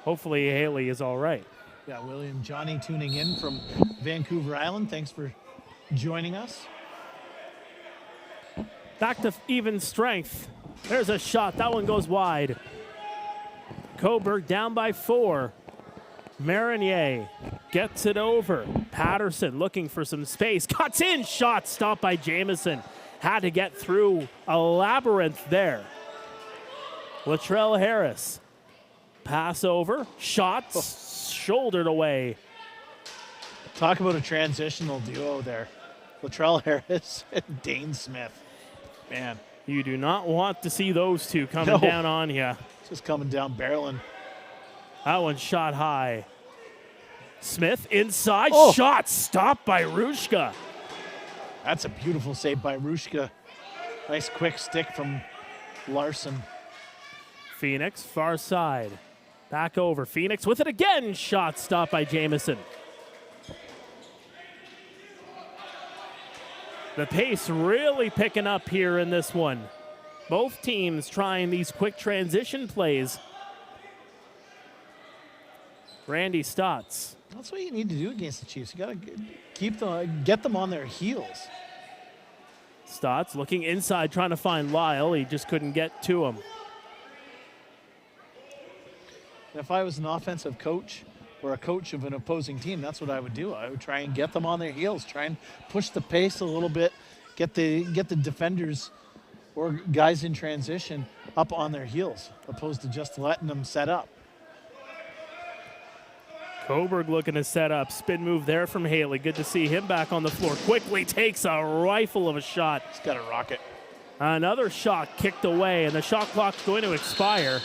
hopefully Haley is all right. Yeah, William Johnny tuning in from Vancouver Island. Thanks for joining us. Back to even strength. There's a shot. That one goes wide. Cobourg down by 4. Marinier gets it over. Patterson looking for some space. Cuts in. Shot stopped by Jamieson. Had to get through a labyrinth there. Latrell Harris. Pass over. Shots. Shouldered away. Talk about a transitional duo there. Latrell Harris and Dane Smith. Man, You do not want to see those two coming No. down on you. just coming down barreling. That one shot high. Smith inside, Oh. shot stopped by Rushka. That's a beautiful save by Rushka. Nice quick stick from Larson. Phoenix, far side. Back over. Phoenix with it again. Shot stopped by Jamison. The pace really picking up here in this one. Both teams trying these quick transition plays. Randy Stotts. That's what you need to do against the Chiefs. You got to get them on their heels. Stotts looking inside, trying to find Lyle. He just couldn't get to him. And if I was an offensive coach or a coach of an opposing team, that's what I would do. I would try and get them on their heels, try and push the pace a little bit, get the defenders or guys in transition up on their heels, opposed to just letting them set up. Cobourg looking to set up. Spin move there from Haley. Good to see him back on the floor. Quickly takes a rifle of a shot. He's got a rocket. Another shot kicked away, and the shot clock's going to expire.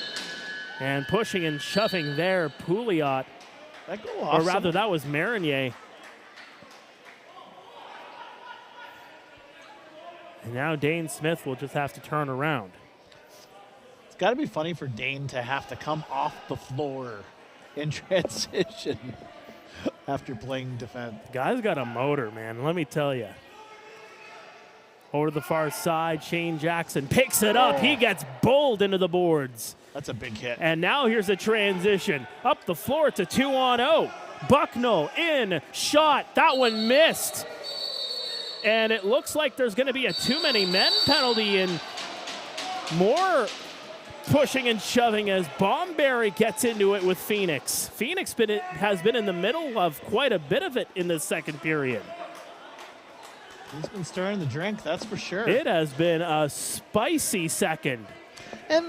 And pushing and shoving there, Pouliot. That go off. Or rather, that was Marinier. And now Dane Smith will just have to turn around. It's got to be funny for Dane to have to come off the floor in transition after playing defense. Guy's got a motor, man, let me tell you. Over to the far side, Shane Jackson picks it up. He gets bowled into the boards. That's a big hit. And now here's a transition. Up the floor, it's a 2-on-0. Bucknell in, shot. That one missed. And it looks like there's going to be a too many men penalty and more pushing and shoving as Bomberry gets into it with Phoenix. Phoenix has been in the middle of quite a bit of it in the second period. He's been stirring the drink, that's for sure. It has been a spicy second. And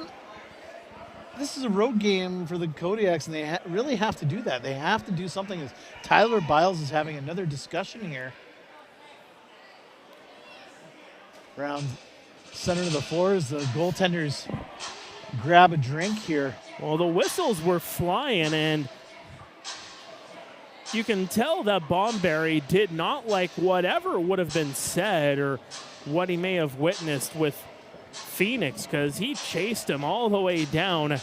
this is a road game for the Kodiaks, and they really have to do that. They have to do something. As Tyler Biles is having another discussion here. Around center of the floor as the goaltenders grab a drink here. Well, the whistles were flying, and you can tell that Bomberry did not like whatever would have been said or what he may have witnessed with Phoenix, because he chased him all the way down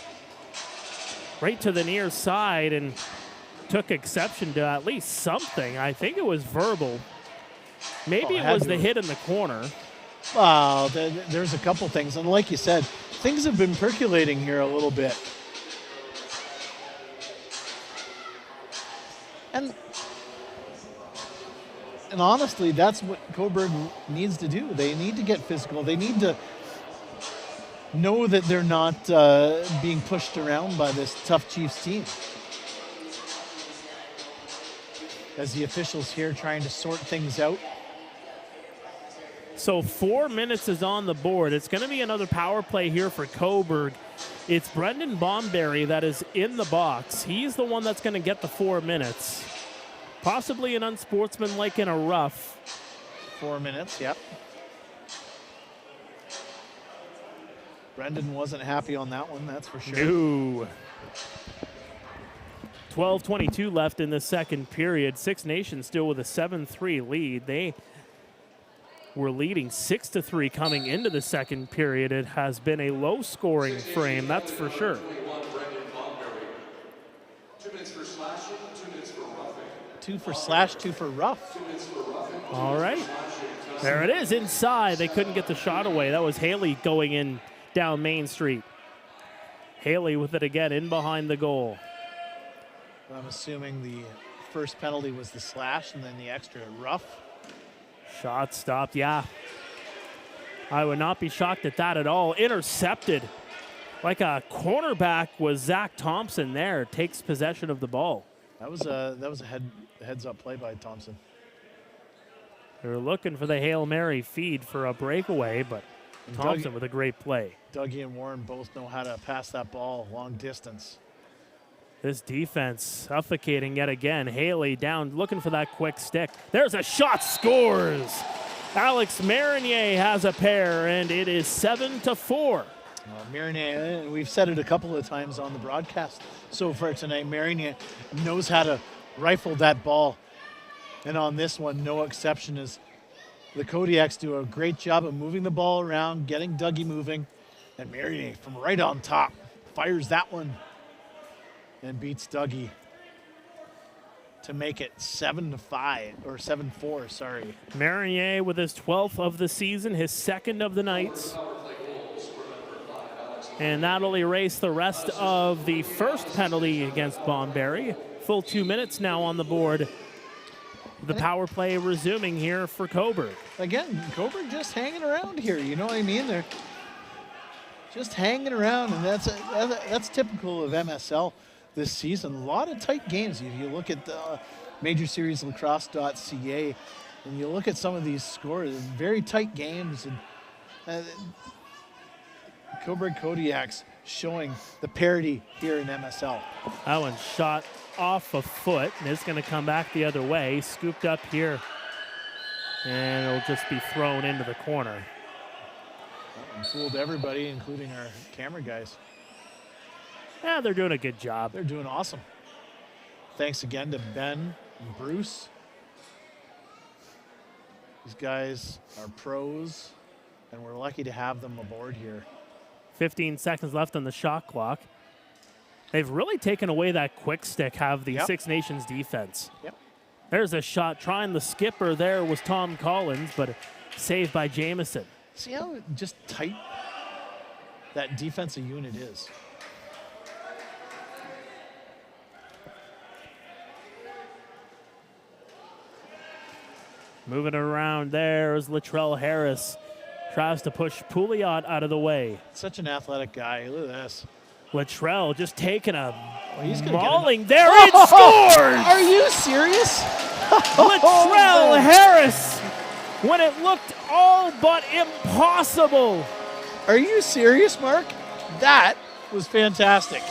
right to the near side and took exception to at least something. I think it was verbal. Maybe it was the hit in the corner. Wow, there's a couple things. And like you said, things have been percolating here a little bit. And honestly, that's what Cobourg needs to do. They need to get physical. They need to know that they're not being pushed around by this tough Chiefs team. As the officials here trying to sort things out. So 4 minutes is on the board. It's going to be another power play here for Cobourg. It's Brendan Bomberry that is in the box. He's the one that's going to get the 4 minutes. Possibly an unsportsmanlike and a rough. 4 minutes, yep. Brendan wasn't happy on that one, that's for sure. No. 12:22 left in the second period. Six Nations still with a 7-3 lead. They were leading 6-3 coming into the second period. It has been a low-scoring frame, that's for sure. 2 minutes for slashing, 2 minutes for roughing. 2 for slash, 2 for rough. All right. There it is inside. They couldn't get the shot away. That was Haley going in down Main Street. Haley with it again in behind the goal. I'm assuming the first penalty was the slash and then the extra rough. Shot stopped, yeah. I would not be shocked at that at all. Intercepted. Like a cornerback was Zach Thompson there. Takes possession of the ball. That was a heads-up play by Thompson. They're looking for the Hail Mary feed for a breakaway, but Thompson with a great play. Dougie and Warren both know how to pass that ball long distance. This defense suffocating yet again. Haley down, looking for that quick stick. There's a shot, scores! Alex Marinier has a pair, and it is 7-4. Marinier, we've said it a couple of times on the broadcast so far tonight, Marinier knows how to rifle that ball. And on this one, no exception, as the Kodiaks do a great job of moving the ball around, getting Dougie moving, and Marinier from right on top fires that one and beats Dougie to make it 7-5, or 7-4, sorry. Marinier with his 12th of the season, his second of the nights. And that'll erase the rest of the first penalty against Bonberry. Full 2 minutes now on the board. The power play resuming here for Cobourg. Again, Cobourg just hanging around here, you know what I mean? They're just hanging around, and that's typical of MSL this season. A lot of tight games. If you look at Major Series Lacrosse.ca, and you look at some of these scores, very tight games, and Cobourg Kodiaks showing the parity here in MSL. That one shot off a foot, and it's going to come back the other way. Scooped up here, and it'll just be thrown into the corner. That one fooled everybody, including our camera guys. Yeah, they're doing a good job. They're doing awesome. Thanks again to Ben and Bruce. These guys are pros, and we're lucky to have them aboard here. 15 seconds left on the shot clock. They've really taken away that quick stick, have the Six Nations defense. Yep. There's a shot. Trying the skipper there was Tom Collins, but saved by Jamison. See how just tight that defensive unit is. Moving around there is Latrell Harris. Tries to push Pouliot out of the way. Such an athletic guy. Look at this. Latrell just taking a he's gonna mauling there. It scores! Are you serious? Latrell Harris, when it looked all but impossible. Are you serious, Mark? That was fantastic.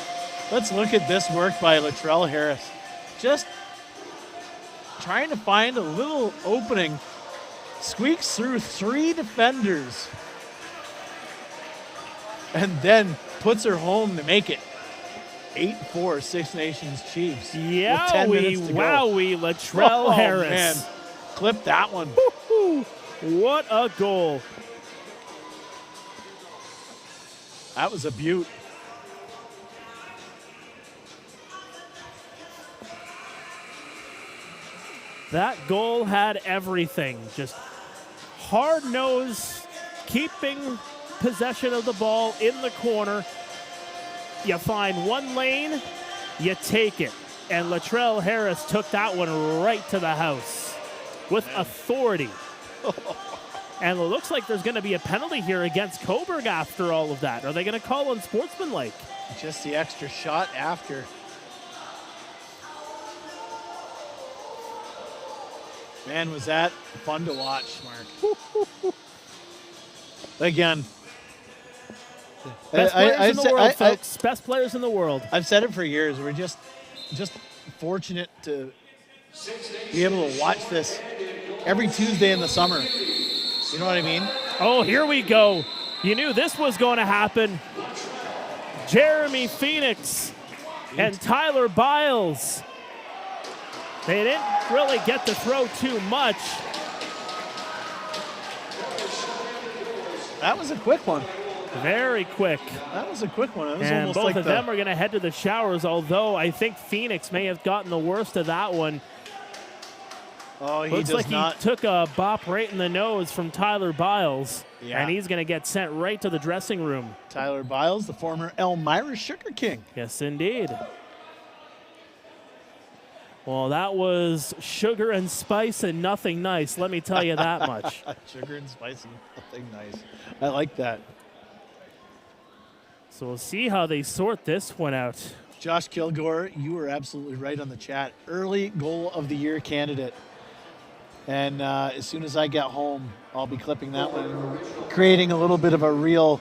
Let's look at this work by Latrell Harris. Just trying to find a little opening. Squeaks through 3 defenders. And then puts her home to make it 8-4 Six Nations Chiefs. Yowie, wowie, Latrell Harris. Man. Clip that one. Woo-hoo. What a goal. That was a beaut. That goal had everything. Just hard nose, keeping possession of the ball in the corner. You find one lane, you take it. And Latrell Harris took that one right to the house with authority. And it looks like there's going to be a penalty here against Cobourg after all of that. Are they going to call unsportsmanlike? Just the extra shot after. Man, was that fun to watch, Mark. Again. Best players in the world, folks. Best players in the world. I've said it for years. We're just fortunate to be able to watch this every Tuesday in the summer. You know what I mean? Oh, here we go. You knew this was going to happen. Jeremy Phoenix and Tyler Biles. They didn't really get to throw too much. That was a quick one. Very quick. That was a quick one. It was and almost both like of them are going to head to the showers, although I think Phoenix may have gotten the worst of that one. Oh, he Looks does like not. he took a bop right in the nose from Tyler Biles, Yeah. and he's going to get sent right to the dressing room. Tyler Biles, the former Elmira Sugar King. Yes, indeed. Well, that was sugar and spice and nothing nice, let me tell you that much. Sugar and spice and nothing nice. I like that. So we'll see how they sort this one out. Josh Kilgore, you were absolutely right on the chat. Early goal of the year candidate. And as soon as I get home, I'll be clipping that one, creating a little bit of a reel.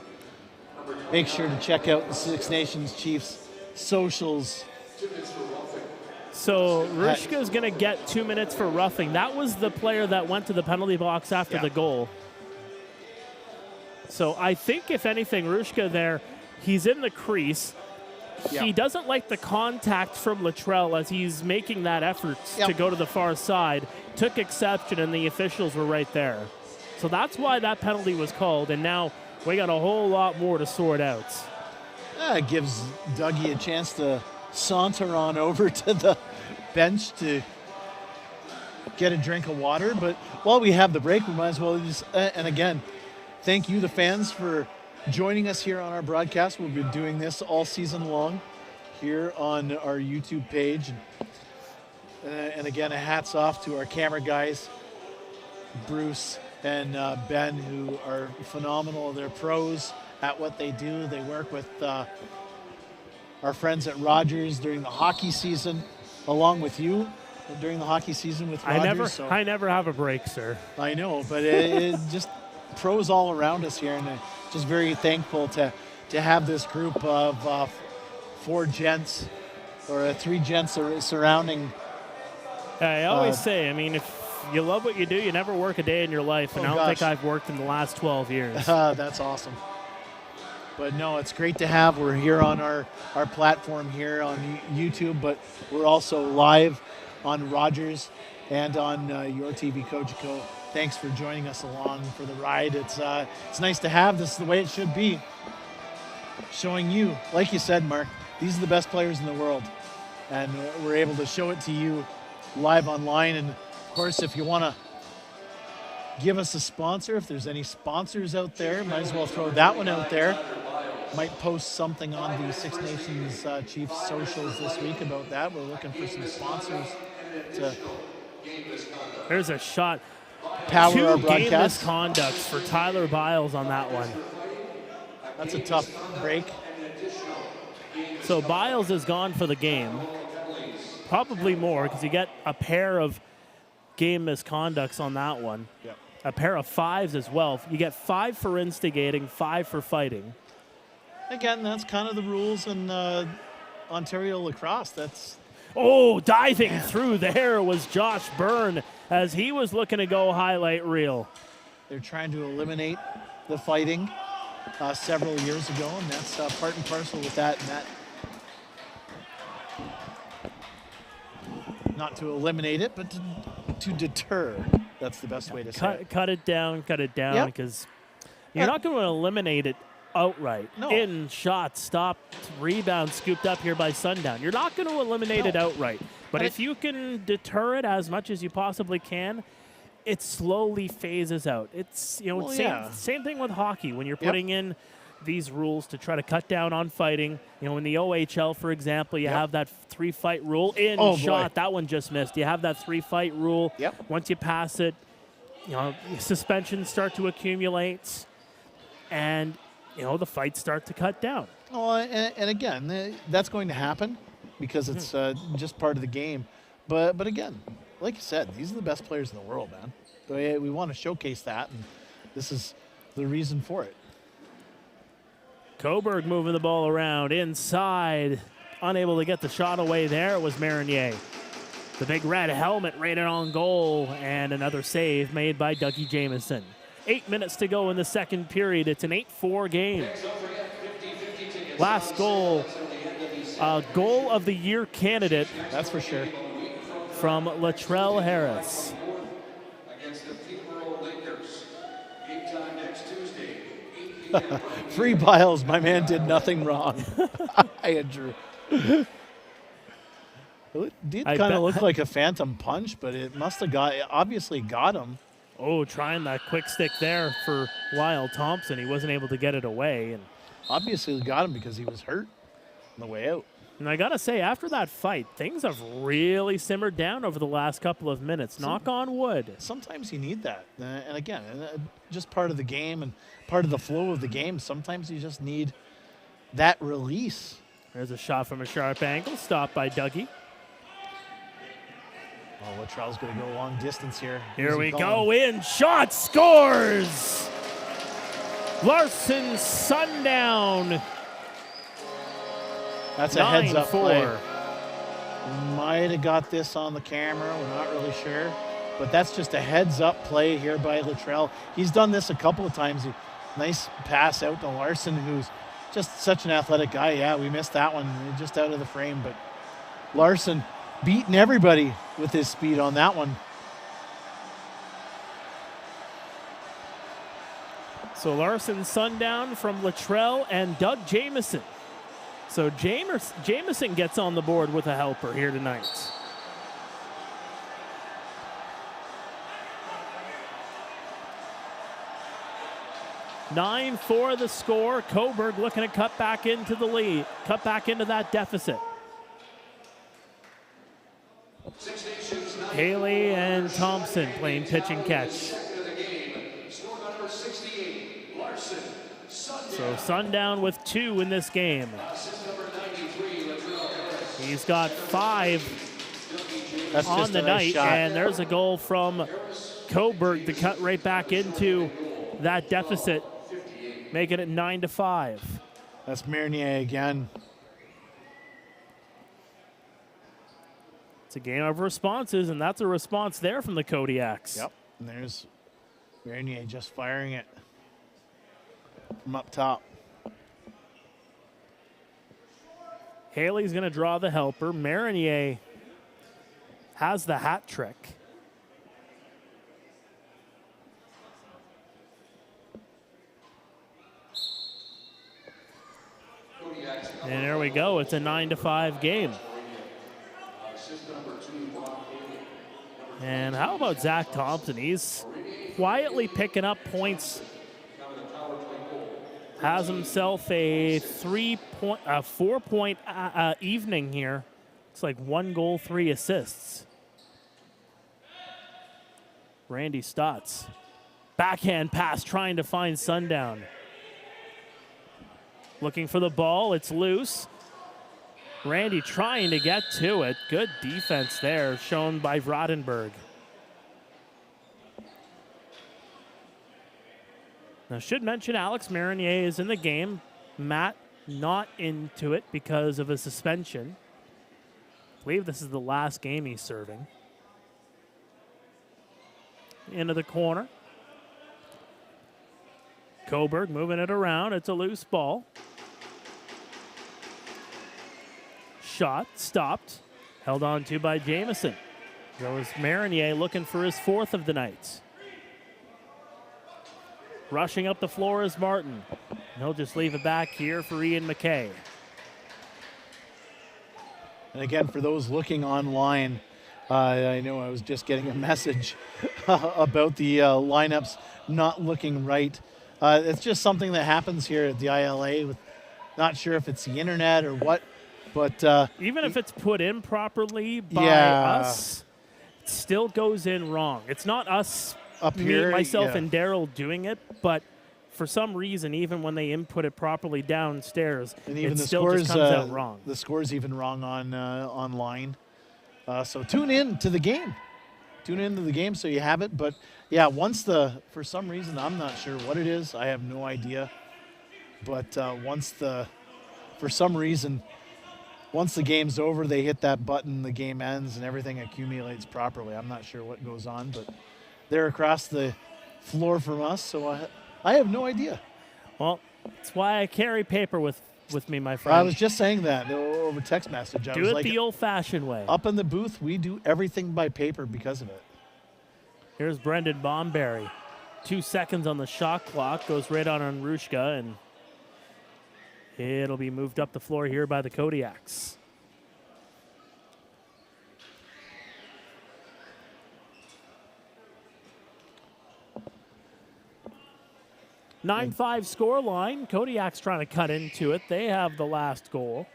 Make sure to check out the Six Nations Chiefs socials 2 minutes for roughing. So Rushka's going to get 2 minutes for roughing. That was the player that went to the penalty box after the goal. So I think, if anything, Rushka there, he's in the crease. He doesn't like the contact from Luttrell as he's making that effort to go to the far side. Took exception, and the officials were right there. So that's why that penalty was called, and now we got a whole lot more to sort out. It gives Dougie a chance to saunter on over to the bench to get a drink of water. But while we have the break, we might as well just, and again, thank you, the fans, for joining us here on our broadcast. We'll be doing this all season long here on our YouTube page. And again, a hats off to our camera guys, Bruce and Ben, who are phenomenal. They're pros at what they do. They work with our friends at Rogers during the hockey season, along with you during the hockey season with Rogers. I never have a break, sir. I know, but it just pros all around us here, and just very thankful to have this group of 4 gents or 3 gents surrounding. I always say, I mean, if you love what you do, you never work a day in your life, and I don't think I've worked in the last 12 years. That's awesome. But no, it's great to have. We're here on our platform here on YouTube, but we're also live on Rogers and on your TV, Kojiko. Thanks for joining us along for the ride. It's nice to have. This is the way it should be. Showing you, like you said, Mark, these are the best players in the world. And we're able to show it to you live online. And of course, if you want to give us a sponsor, if there's any sponsors out there, might as well throw that one out there. Might post something on the Six Nations Chiefs socials this week about that. We're looking for some sponsors to There's a shot. power 2 our game broadcast. misconducts for Tyler Biles on that one. That's a tough break. So Biles is gone for the game. Probably more, because you get a pair of game misconducts on that one. Yep. A pair of 5s as well. You get 5 for instigating, 5 for fighting. Again, that's kind of the rules in Ontario lacrosse. Diving through there was Josh Byrne as he was looking to go highlight reel. They're trying to eliminate the fighting several years ago, and that's part and parcel with that. And that, not to eliminate it, but to deter. That's the best way to say it. Cut it down, because you're not going to eliminate it outright. No. In, shot, stopped, rebound, scooped up here by Sundown. You're not going to eliminate it outright. But if you can deter it as much as you possibly can, it slowly phases out. It's same thing with hockey. When you're putting in these rules to try to cut down on fighting, in the OHL, for example, you have that 3-fight rule. Shot, that one just missed. You have that 3-fight rule. Once you pass it, suspensions start to accumulate, and the fights start to cut down. Oh, and again, that's going to happen because it's just part of the game. But again, like you said, these are the best players in the world, man. We want to showcase that, and this is the reason for it. Cobourg moving the ball around inside. Unable to get the shot away there. It was Marinier. The big red helmet rated on goal, and another save made by Dougie Jamieson. 8 minutes to go in the second period. It's an 8-4 game. Last goal, goal of the year candidate. That's for sure. From Latrell Harris. Against the Cobourg Lakers. Game time next Tuesday. Free Biles, my man did nothing wrong. Andrew. It did kind of look like a phantom punch, but it must have obviously got him. Oh, trying that quick stick there for Lyle Thompson. He wasn't able to get it away. And obviously got him because he was hurt on the way out. And I got to say, after that fight, things have really simmered down over the last couple of minutes. Knock on wood. Sometimes you need that. And again, just part of the game and part of the flow of the game. Sometimes you just need that release. There's a shot from a sharp angle, stopped by Dougie. Oh, Latrell's going to go long distance here. Here we go in. Shot scores! Larson Sundown. That's a heads-up play. Might have got this on the camera. We're not really sure. But that's just a heads-up play here by Luttrell. He's done this a couple of times. Nice pass out to Larson, who's just such an athletic guy. Yeah, we missed that one. Just out of the frame. But Larson beating everybody with his speed on that one. So Larson, Sundown from Luttrell and Doug Jamieson. So Jamieson gets on the board with a helper here tonight. Nine for the score. Cobourg looking to cut back into the lead, cut back into that deficit. Haley and Thompson playing pitch and catch. So Sundown with 2 in this game. He's got 5 on the night, and there's a goal from Cobourg to cut right back into that deficit, making it 9-5. That's Marnier again. It's a game of responses, and that's a response there from the Kodiaks. Yep, and there's Marnier just firing it from up top. Haley's going to draw the helper. Marnier has the hat trick. And there we go. It's a 9-5 game. And how about Zach Thompson? He's quietly picking up points. Has himself a 4-point evening here. It's like 1 goal, 3 assists. Randy Stotts. Backhand pass trying to find Sundown. Looking for the ball. It's loose. Randy trying to get to it. Good defense there shown by Vrodenberg. Now, should mention Alex Marnier is in the game. Matt not into it because of a suspension. I believe this is the last game he's serving. Into the corner. Cobourg moving it around. It's a loose ball. Shot stopped. Held on to by Jamieson. Goes Marnier looking for his 4th of the night. Rushing up the floor is Martin. He'll just leave it back here for Ian McKay. And again, for those looking online, I know I was just getting a message about the lineups not looking right. It's just something that happens here at the ILA. Not sure if it's the internet or what, but even if it's put in properly by us, it still goes in wrong. It's not us, up here, myself, and Darryl doing it, but for some reason, even when they input it properly downstairs, and even it the still scores, just comes out wrong. The score's even wrong on online. So tune in to the game. Tune into the game so you have it. But yeah, for some reason, I'm not sure what it is. I have no idea. But for some reason, once the game's over, they hit that button, the game ends, and everything accumulates properly. I'm not sure what goes on, but they're across the floor from us, so I have no idea. Well, that's why I carry paper with me, my friend. I was just saying that over text message. Do it the old-fashioned way. Up in the booth, we do everything by paper because of it. Here's Brendan Bomberry. 2 seconds on the shot clock. Goes right on Rushka, and it'll be moved up the floor here by the Kodiaks. (9-5) score line. Kodiaks trying to cut into it. They have the last goal.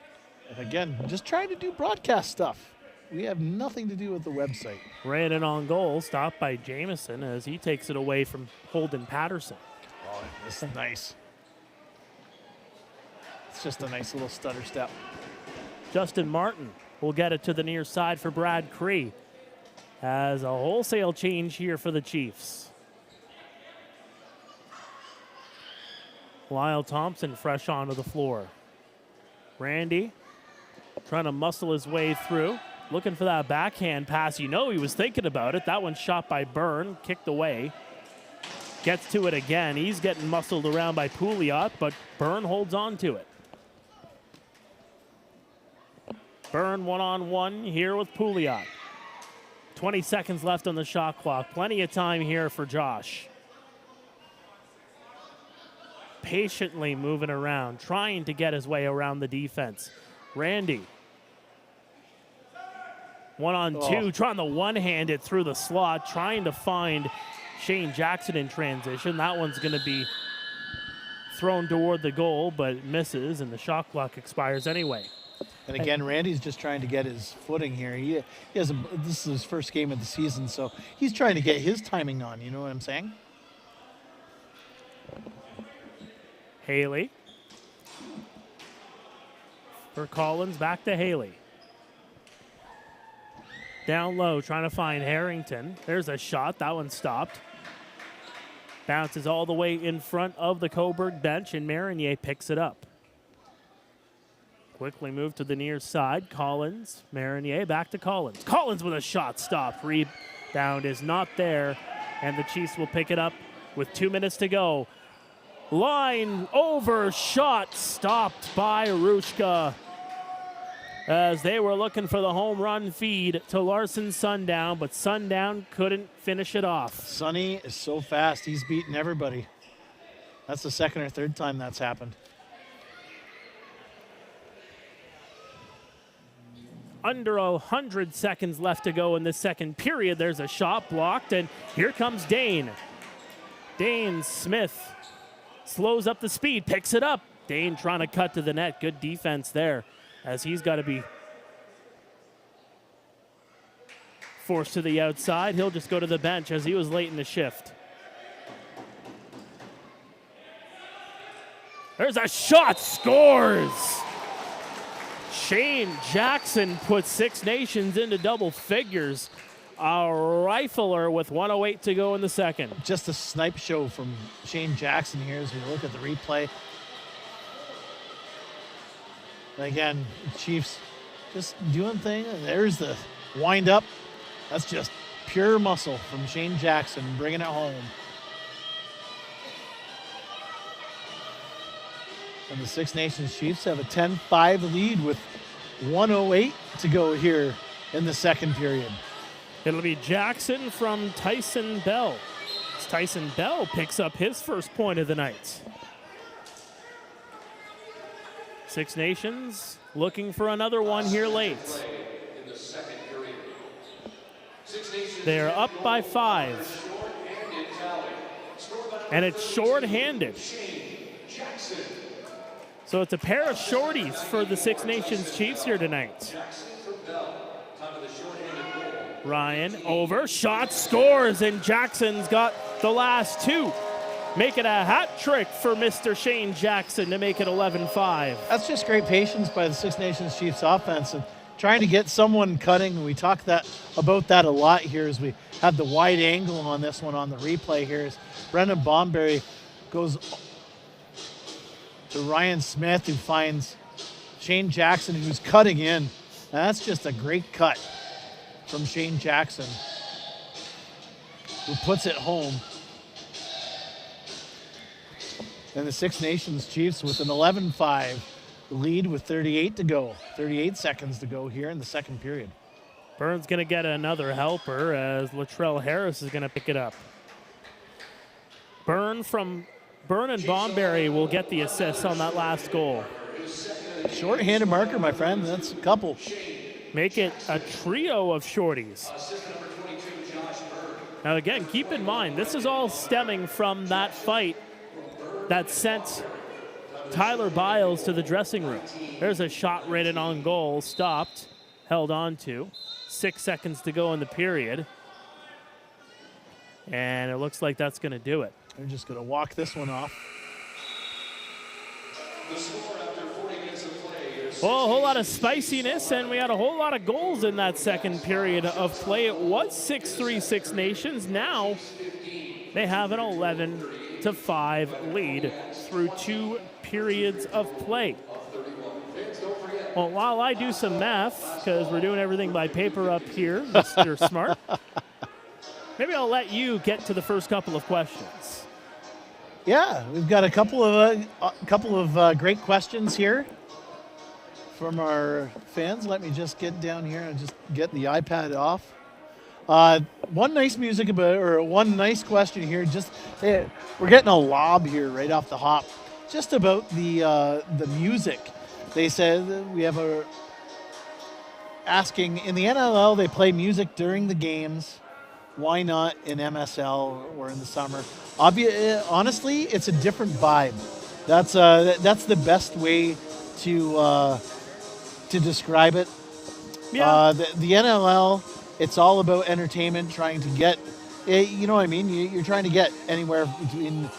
And again, just trying to do broadcast stuff. We have nothing to do with the website. Ran in on goal, stopped by Jamieson as he takes it away from Holden Patterson. Oh, this is nice. It's just a nice little stutter step. Justin Martin will get it to the near side for Brad Cree. Has a wholesale change here for the Chiefs. Lyle Thompson fresh onto the floor. Randy trying to muscle his way through. looking for that backhand pass. You know he was thinking about it. That one shot by Byrne, kicked away. Gets to it again. He's getting muscled around by Pouliot, but Byrne holds on to it. Byrne one-on-one here with Pouliot. 20 seconds left on the shot clock. Plenty of time here for Josh. Patiently moving around, trying to get his way around the defense. Randy. 1-on-2, trying to one-hand it through the slot, trying to find Shane Jackson in transition. That one's going to be thrown toward the goal, but misses, and the shot clock expires anyway. And again, Randy's just trying to get his footing here. He hasn't. This is his first game of the season, so he's trying to get his timing on. You know what I'm saying? Haley. For Collins, back to Haley. Down low, trying to find Harrington. There's a shot. That one stopped. Bounces all the way in front of the Cobourg bench, and Marinier picks it up. Quickly moved to the near side. Collins, Marinier, back to Collins. Collins with a shot stopped. Rebound is not there, and the Chiefs will pick it up with 2 minutes to go. Line over, shot stopped by Rushka as they were looking for the home run feed to Larson Sundown, but Sundown couldn't finish it off. Sonny is so fast. He's beaten everybody. That's the second or third time that's happened. Under 100 seconds left to go in this second period. There's a shot blocked, and here comes Dane. Dane Smith slows up the speed, picks it up. Dane trying to cut to the net. Good defense there, as he's got to be forced to the outside. He'll just go to the bench as he was late in the shift. There's a shot, scores! Shane Jackson puts Six Nations into double figures. A rifler with 1:08 to go in the second. Just a snipe show from Shane Jackson here as we look at the replay. And again, Chiefs just doing things. There's the wind up. That's just pure muscle from Shane Jackson, bringing it home. And the Six Nations Chiefs have a 10-5 lead with 1:08 to go here in the second period. It'll be Jackson from Tyson Bell. As Tyson Bell picks up his first point of the night. Six Nations looking for another one here late. They're up by 5. And it's short-handed. So it's a pair of shorties for the Six Nations Chiefs here tonight. Ryan over, shot, scores, and Jackson's got the last two. Make it a hat trick for Mr. Shane Jackson to make it 11-5. That's just great patience by the Six Nations Chiefs offense and trying to get someone cutting. We talk about that a lot here as we have the wide angle on this one on the replay here. As Brendan Bomberry goes to Ryan Smith, who finds Shane Jackson, who's cutting in. And that's just a great cut from Shane Jackson, who puts it home. And the Six Nations Chiefs with an 11-5 lead with 38 to go. 38 seconds to go here in the second period. Burns going to get another helper as Latrell Harris is going to pick it up. Byrne and Bomberry will get the assist on that last goal. Short-handed marker, my friend. That's a couple. Make it a trio of shorties. Now again, keep in mind, this is all stemming from that fight that sent Tyler Biles to the dressing room. There's a shot rated on goal, stopped, held on to. 6 seconds to go in the period. And it looks like that's going to do it. They're just going to walk this one off. Well, a whole lot of spiciness, and we had a whole lot of goals in that second period of play. It was 6-3 Six Nations. Now they have an 11-5 lead through 2 periods of play. Well, while I do some math, because we're doing everything by paper up here, Mr. Smart. Maybe I'll let you get to the first couple of questions. Yeah, we've got a couple of great questions here from our fans. Let me just get down here and just get the iPad off. One nice one nice question here. We're getting a lob here right off the hop, just about the music. They said we have asking in the NLL they play music during the games. Why not in MSL or in the summer? Honestly, it's a different vibe. That's the best way to describe it. Yeah. The NLL, it's all about entertainment, trying to get, you know what I mean? You're trying to get anywhere between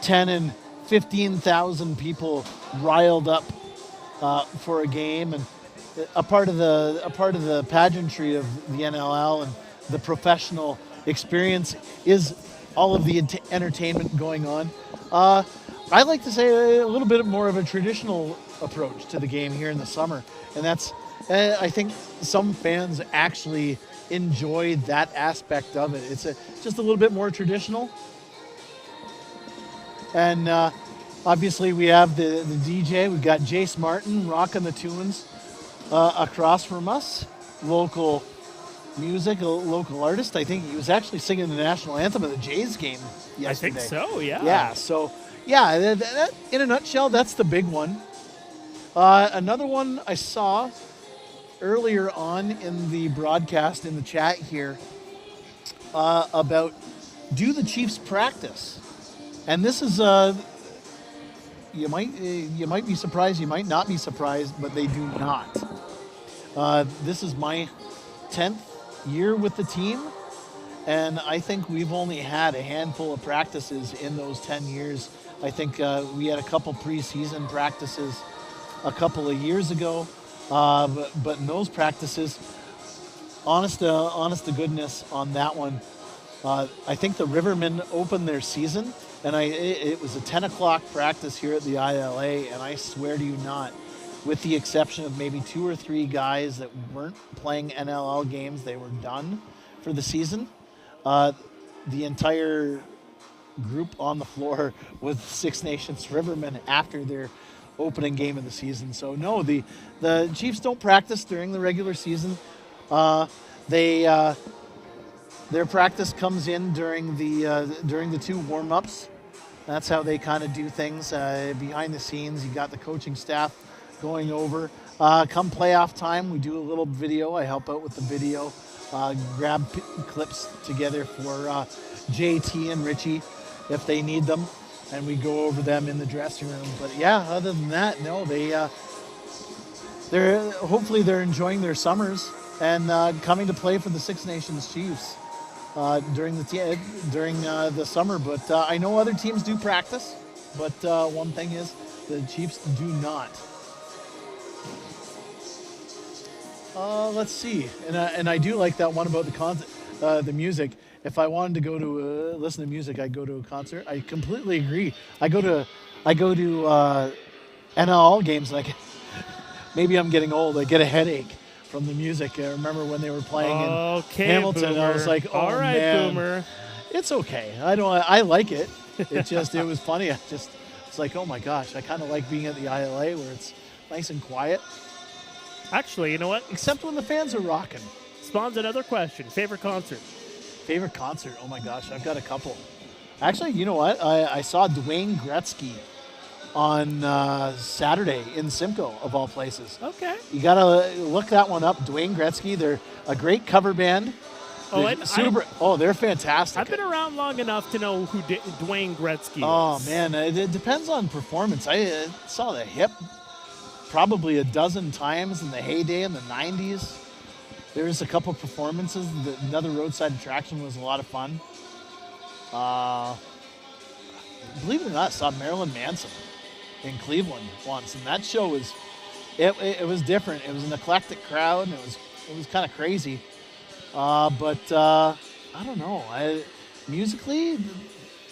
10 and 15,000 people riled up for a game, and a part of the pageantry of the NLL and the professional experience is all of the entertainment going on. I like to say a little bit more of a traditional approach to the game here in the summer, and that's I think some fans actually enjoy that aspect of it. It's just a little bit more traditional, and obviously we have the DJ. We've got Jace Martin rocking the tunes across from us, local music, a local artist. I think he was actually singing the national anthem of the Jays game yesterday. I think so, yeah. Yeah, so, yeah, that, in a nutshell, that's the big one. Another one I saw earlier on in the broadcast, in the chat here, about do the Chiefs practice? And this is, you might be surprised, you might not be surprised, but they do not. This is my 10th year with the team, and I think we've only had a handful of practices in those 10 years. I think we had a couple preseason practices a couple of years ago, but in those practices, honest to goodness on that one, I think the Rivermen opened their season, and it was a 10 o'clock practice here at the ILA, and I swear to you not, with the exception of maybe 2 or 3 guys that weren't playing NLL games, they were done for the season. The entire group on the floor was Six Nations Rivermen after their opening game of the season. So no, the Chiefs don't practice during the regular season. Their practice comes in during the 2 warm-ups. That's how they kind of do things behind the scenes. You got the coaching staff going over. Come playoff time, we do a little video. I help out with the video, grab clips together for JT and Richie if they need them, and we go over them in the dressing room. But yeah, other than that, no, they're enjoying their summers and coming to play for the Six Nations Chiefs during the summer. But I know other teams do practice, but one thing is the Chiefs do not. Let's see, and I do like that one about the music. If I wanted to go to listen to music, I'd go to a concert. I completely agree. I go to NLL games, and maybe I'm getting old. I get a headache from the music. I remember when they were playing in Hamilton. Boomer. I was like, oh, all right, man. Boomer. It's okay. I like it. It was funny. It's like, oh my gosh, I kind of like being at the ILA where it's nice and quiet. Actually, you know what? Except when the fans are rocking. Spawns another question. Favorite concert? Favorite concert? Oh my gosh, I've got a couple. Actually, you know what? I saw Dwayne Gretzky on Saturday in Simcoe, of all places. Okay. You got to look that one up. Dwayne Gretzky, they're a great cover band. They're fantastic. I've been around long enough to know who Dwayne Gretzky is. Oh, man, it depends on performance. I saw the Hip probably a dozen times in the heyday in the 90s. There's a couple performances. Another Roadside Attraction was a lot of fun. Believe it or not, I saw Marilyn Manson in Cleveland once, and that show was it was different. It was an eclectic crowd, and it was kind of crazy. But I don't know. Musically,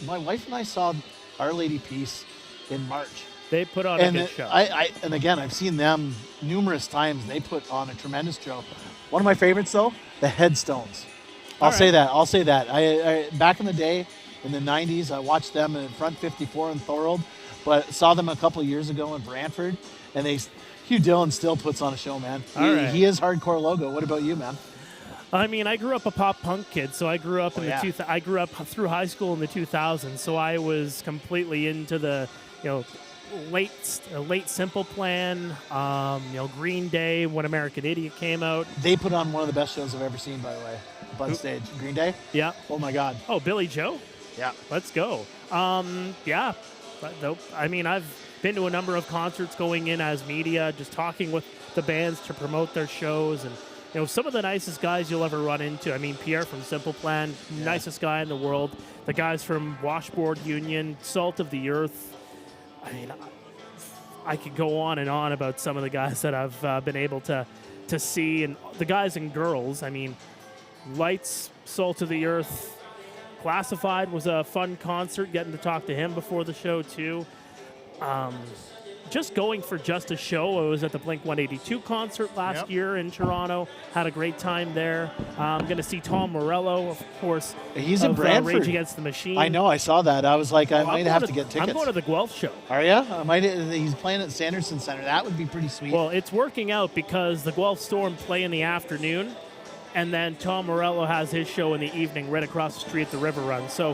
my wife and I saw Our Lady Peace in March. They put on a And good show. and again, I've seen them numerous times. They put on a tremendous show. One of my favorites, though, the Headstones. I'll say that. I back in the day, in the 90s, I watched them in Front 54 in Thorold, but saw them a couple of years ago in Brantford, and Hugh Dillon still puts on a show, man. He is hardcore logo. What about you, man? I mean, I grew up a pop punk kid, so I grew up I grew up through high school in the 2000s, so I was completely into the, late Simple Plan, Green Day when American Idiot came out. They put on one of the best shows I've ever seen, by the way. Bud Stage. Green Day? Yeah. Oh my God. Oh, Billy Joe? Yeah. Let's go. Yeah. I mean, I've been to a number of concerts going in as media, just talking with the bands to promote their shows, and some of the nicest guys you'll ever run into. I mean, Pierre from Simple Plan, nicest guy in the world. The guys from Washboard Union, Salt of the Earth. I mean, I could go on and on about some of the guys that I've been able to see, and the guys and girls. I mean, Lights, Salt of the Earth, Classified was a fun concert, getting to talk to him before the show, too. Just going for just a show. I was at the Blink-182 concert last year in Toronto. Had a great time there. I'm going to see Tom Morello, of course. He's in Brantford. Rage Against the Machine. I know. I saw that. I was like, I might have to get tickets. I'm going to the Guelph show. Are you? He's playing at Sanderson Center. That would be pretty sweet. Well, it's working out because the Guelph Storm play in the afternoon, and then Tom Morello has his show in the evening right across the street at the River Run. So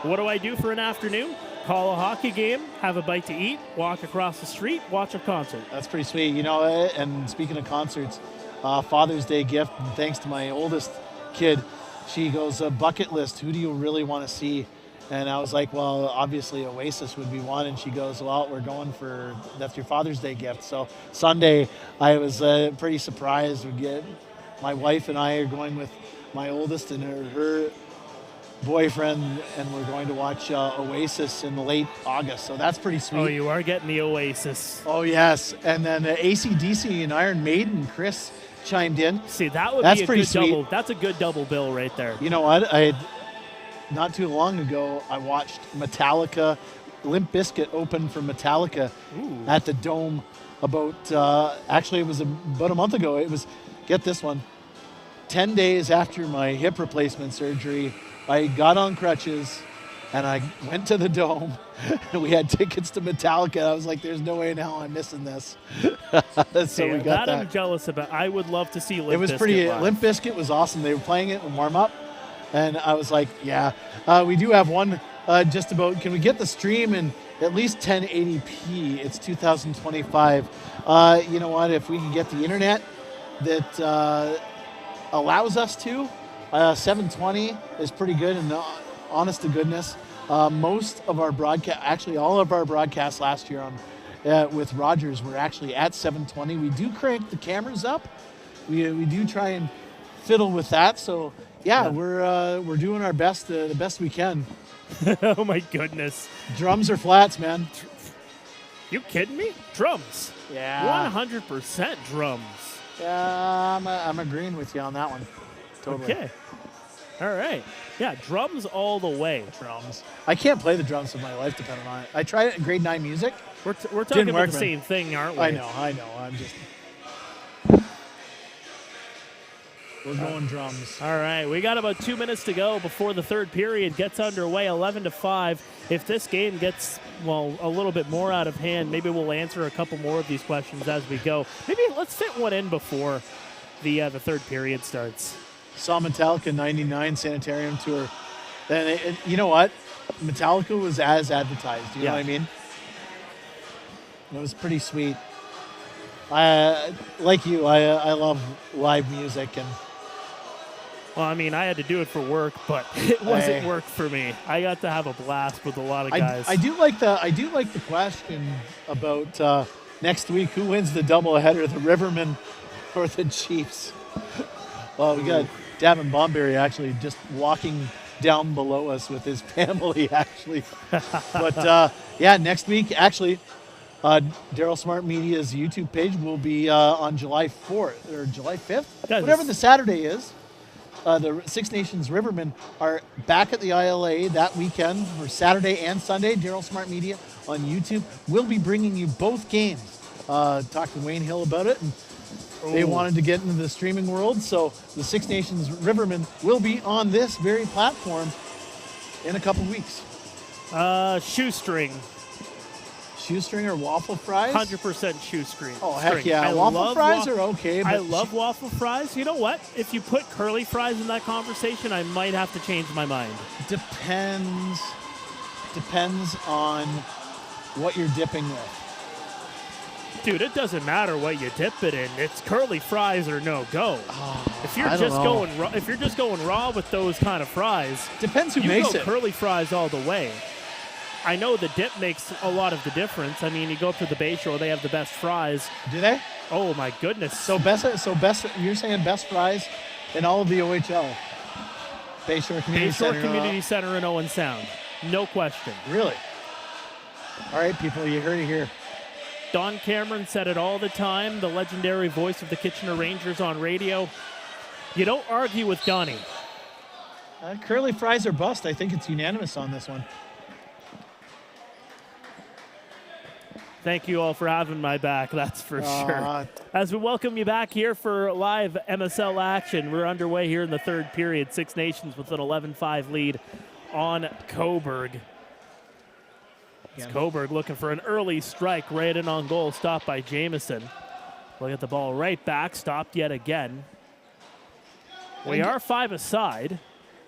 what do I do for an afternoon? Call a hockey game, have a bite to eat, walk across the street, watch a concert. That's pretty sweet. And speaking of concerts, Father's Day gift, and thanks to my oldest kid, she goes, bucket list, who do you really want to see? And I was like, well, obviously Oasis would be one. And she goes, well, we're going for, that's your Father's Day gift. So Sunday, I was pretty surprised. My wife and I are going with my oldest and her boyfriend, and we're going to watch Oasis in late August, so that's pretty sweet. Oh, you are getting the Oasis. Oh, yes. And then AC/DC and Iron Maiden, Chris chimed in. See, that's be a pretty good sweet. double. That's a good double bill right there. You know what? Not too long ago, I watched Metallica, Limp Bizkit open for Metallica at the Dome actually it was about a month ago. It was, get this one, 10 days after my hip replacement surgery. I got on crutches, and I went to the Dome, and we had tickets to Metallica. I was like, there's no way in hell I'm missing this. So we got that. I'm jealous about. I would love to see Limp Bizkit. It was pretty. Live. Limp Bizkit was awesome. They were playing it in warm-up, and I was like, yeah. We do have one just about, can we get the stream in at least 1080p? It's 2025. You know what? If we can get the internet that allows us to, 720 is pretty good, and honest to goodness, most of our broadcast, actually all of our broadcasts last year with Rogers were actually at 720. We do crank the cameras up. We do try and fiddle with that. So we're doing our best, the best we can. Oh my goodness! Drums or flats, man? You kidding me? Drums. Yeah. 100% drums. Yeah, I'm agreeing with you on that one. Totally. Okay. All right. Yeah, drums all the way. Drums. I can't play the drums with my life depending on it. I tried it in grade 9 music. We're talking about the same thing, aren't we? I know. I'm just... We're going drums. All right. We got about 2 minutes to go before the third period gets underway, 11-5. If this game gets, a little bit more out of hand, maybe we'll answer a couple more of these questions as we go. Maybe let's fit one in before the third period starts. Saw Metallica 99 Sanitarium tour. And you know what? Metallica was as advertised. You know what I mean? It was pretty sweet. Like you, I love live music. And well, I mean, I had to do it for work, but it wasn't work for me. I got to have a blast with a lot of guys. I do like the question about next week, who wins the doubleheader, the Rivermen or the Chiefs? Well, we got Davin Bomberry actually just walking down below us with his family, actually. But, next week, actually, Darryl Smart Media's YouTube page will be on July 4th or July 5th, whatever the Saturday is. The Six Nations Rivermen are back at the ILA that weekend for Saturday and Sunday. Darryl Smart Media on YouTube. We'll be bringing you both games. Talked to Wayne Hill about it, and they wanted to get into the streaming world, so the Six Nations Rivermen will be on this very platform in a couple weeks. Shoestring. Shoestring or waffle fries? 100% shoestring. Oh, heck yeah. I Waffle love fries are okay. I But love waffle fries. You know what? If you put curly fries in that conversation, I might have to change my mind. Depends on what you're dipping with. Dude, it doesn't matter what you dip it in. It's curly fries or no go. If you're I don't know. if you're just going raw with those kind of fries, Depends who you makes go it. curly fries all the way. I know the dip makes a lot of the difference. I mean, you go up to the Bayshore, they have the best fries. Do they? Oh my goodness. So best. You're saying best fries in all of the OHL. Bayshore Community Bayshore Center. Community Center in Owen Sound. No question. Really? All right, people, you heard it here. Don Cameron said it all the time, the legendary voice of the Kitchener Rangers on radio. You don't argue with Donnie. Curly fries are bust. I think it's unanimous on this one. Thank you all for having my back, that's for sure. As we welcome you back here for live MSL action, we're underway here in the third period. Six Nations with an 11-5 lead on Cobourg. It's Cobourg looking for an early strike right in on goal, stopped by Jamieson. Look at the ball right back, stopped yet again. We are 5 aside.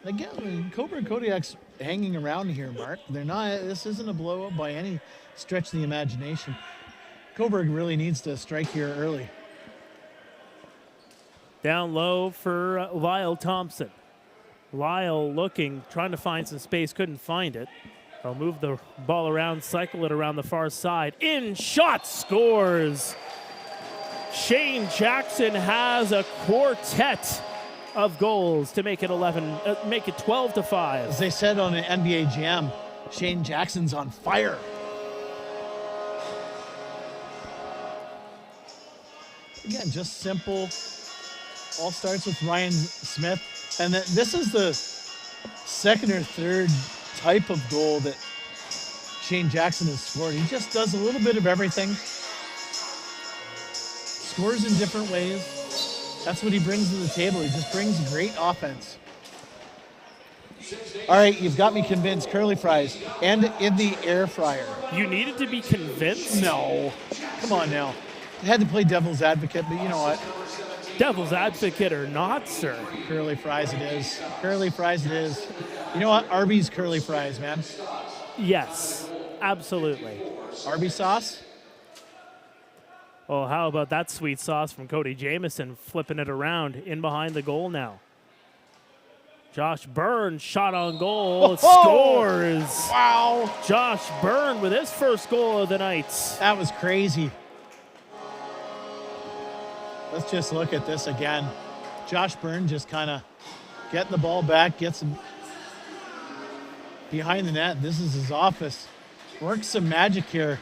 Again, Cobourg Kodiaks hanging around here, Mark. They're not. This isn't a blowout by any stretch of the imagination. Cobourg really needs to strike here early. Down low for Lyle Thompson. Lyle looking, trying to find some space, couldn't find it. They'll move the ball around, cycle it around the far side. In shot, scores. Shane Jackson has a quartet of goals to make it 12-5. As they said on an NBA Jam, Shane Jackson's on fire. Again, just simple. All starts with Ryan Smith. And this is the second or third type of goal that Shane Jackson has scored. He just does a little bit of everything. Scores in different ways. That's what he brings to the table. He just brings great offense. All right, you've got me convinced. Curly fries and in the air fryer. You needed to be convinced? No. Come on now. I had to play devil's advocate, but you know what? Devil's advocate or not, sir. Curly fries it is. Curly fries it is. You know what? Arby's curly fries, man. Yes, absolutely. Arby's sauce? Oh, how about that sweet sauce from Cody Jamieson, flipping it around in behind the goal now. Josh Byrne shot on goal, scores. Wow. Josh Byrne with his first goal of the night. That was crazy. Let's just look at this again. Josh Byrne just kind of getting the ball back, gets him behind the net. This is his office. Works some magic here.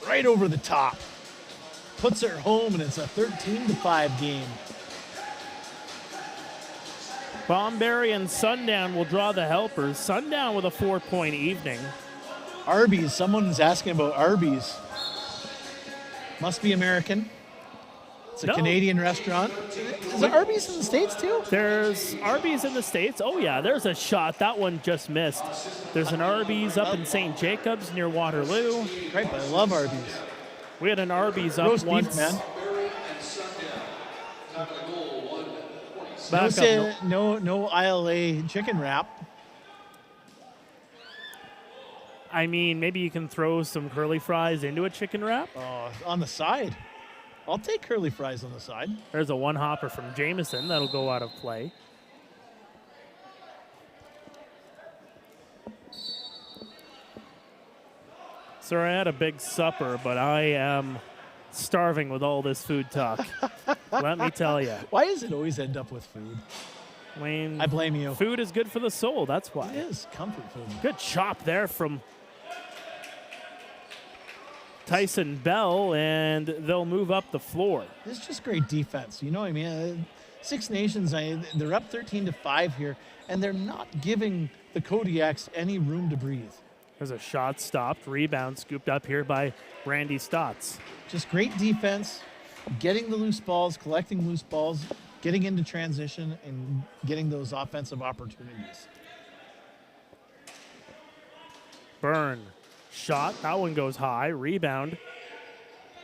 Right over the top. Puts it home, and it's a 13-5 game. Bomberry and Sundown will draw the helpers. Sundown with a 4-point evening. Arby's. Someone's asking about Arby's. Must be American. It's a Canadian restaurant. Is it Arby's in the States too? There's Arby's in the States. Oh, yeah, there's a shot. That one just missed. There's an Arby's up in St. Jacobs near Waterloo. Right, but I love Arby's. We had an Arby's up Roast once. beef, man. Back up. No ILA chicken wrap. I mean, maybe you can throw some curly fries into a chicken wrap. On the side. I'll take curly fries on the side. There's a one-hopper from Jamieson that'll go out of play. Sir, I had a big supper, but I am starving with all this food talk. Let me tell you. Why does it always end up with food? Wayne, I blame you. Food is good for the soul, that's why. It is comfort food. Good chop there from Tyson Bell, and they'll move up the floor. It's just great defense. You know what I mean? Six Nations, they're up 13-5 here, and they're not giving the Kodiaks any room to breathe. There's a shot stopped. Rebound scooped up here by Randy Stotts. Just great defense, getting the loose balls, collecting loose balls, getting into transition, and getting those offensive opportunities. Byrne. Shot. That one goes high. Rebound.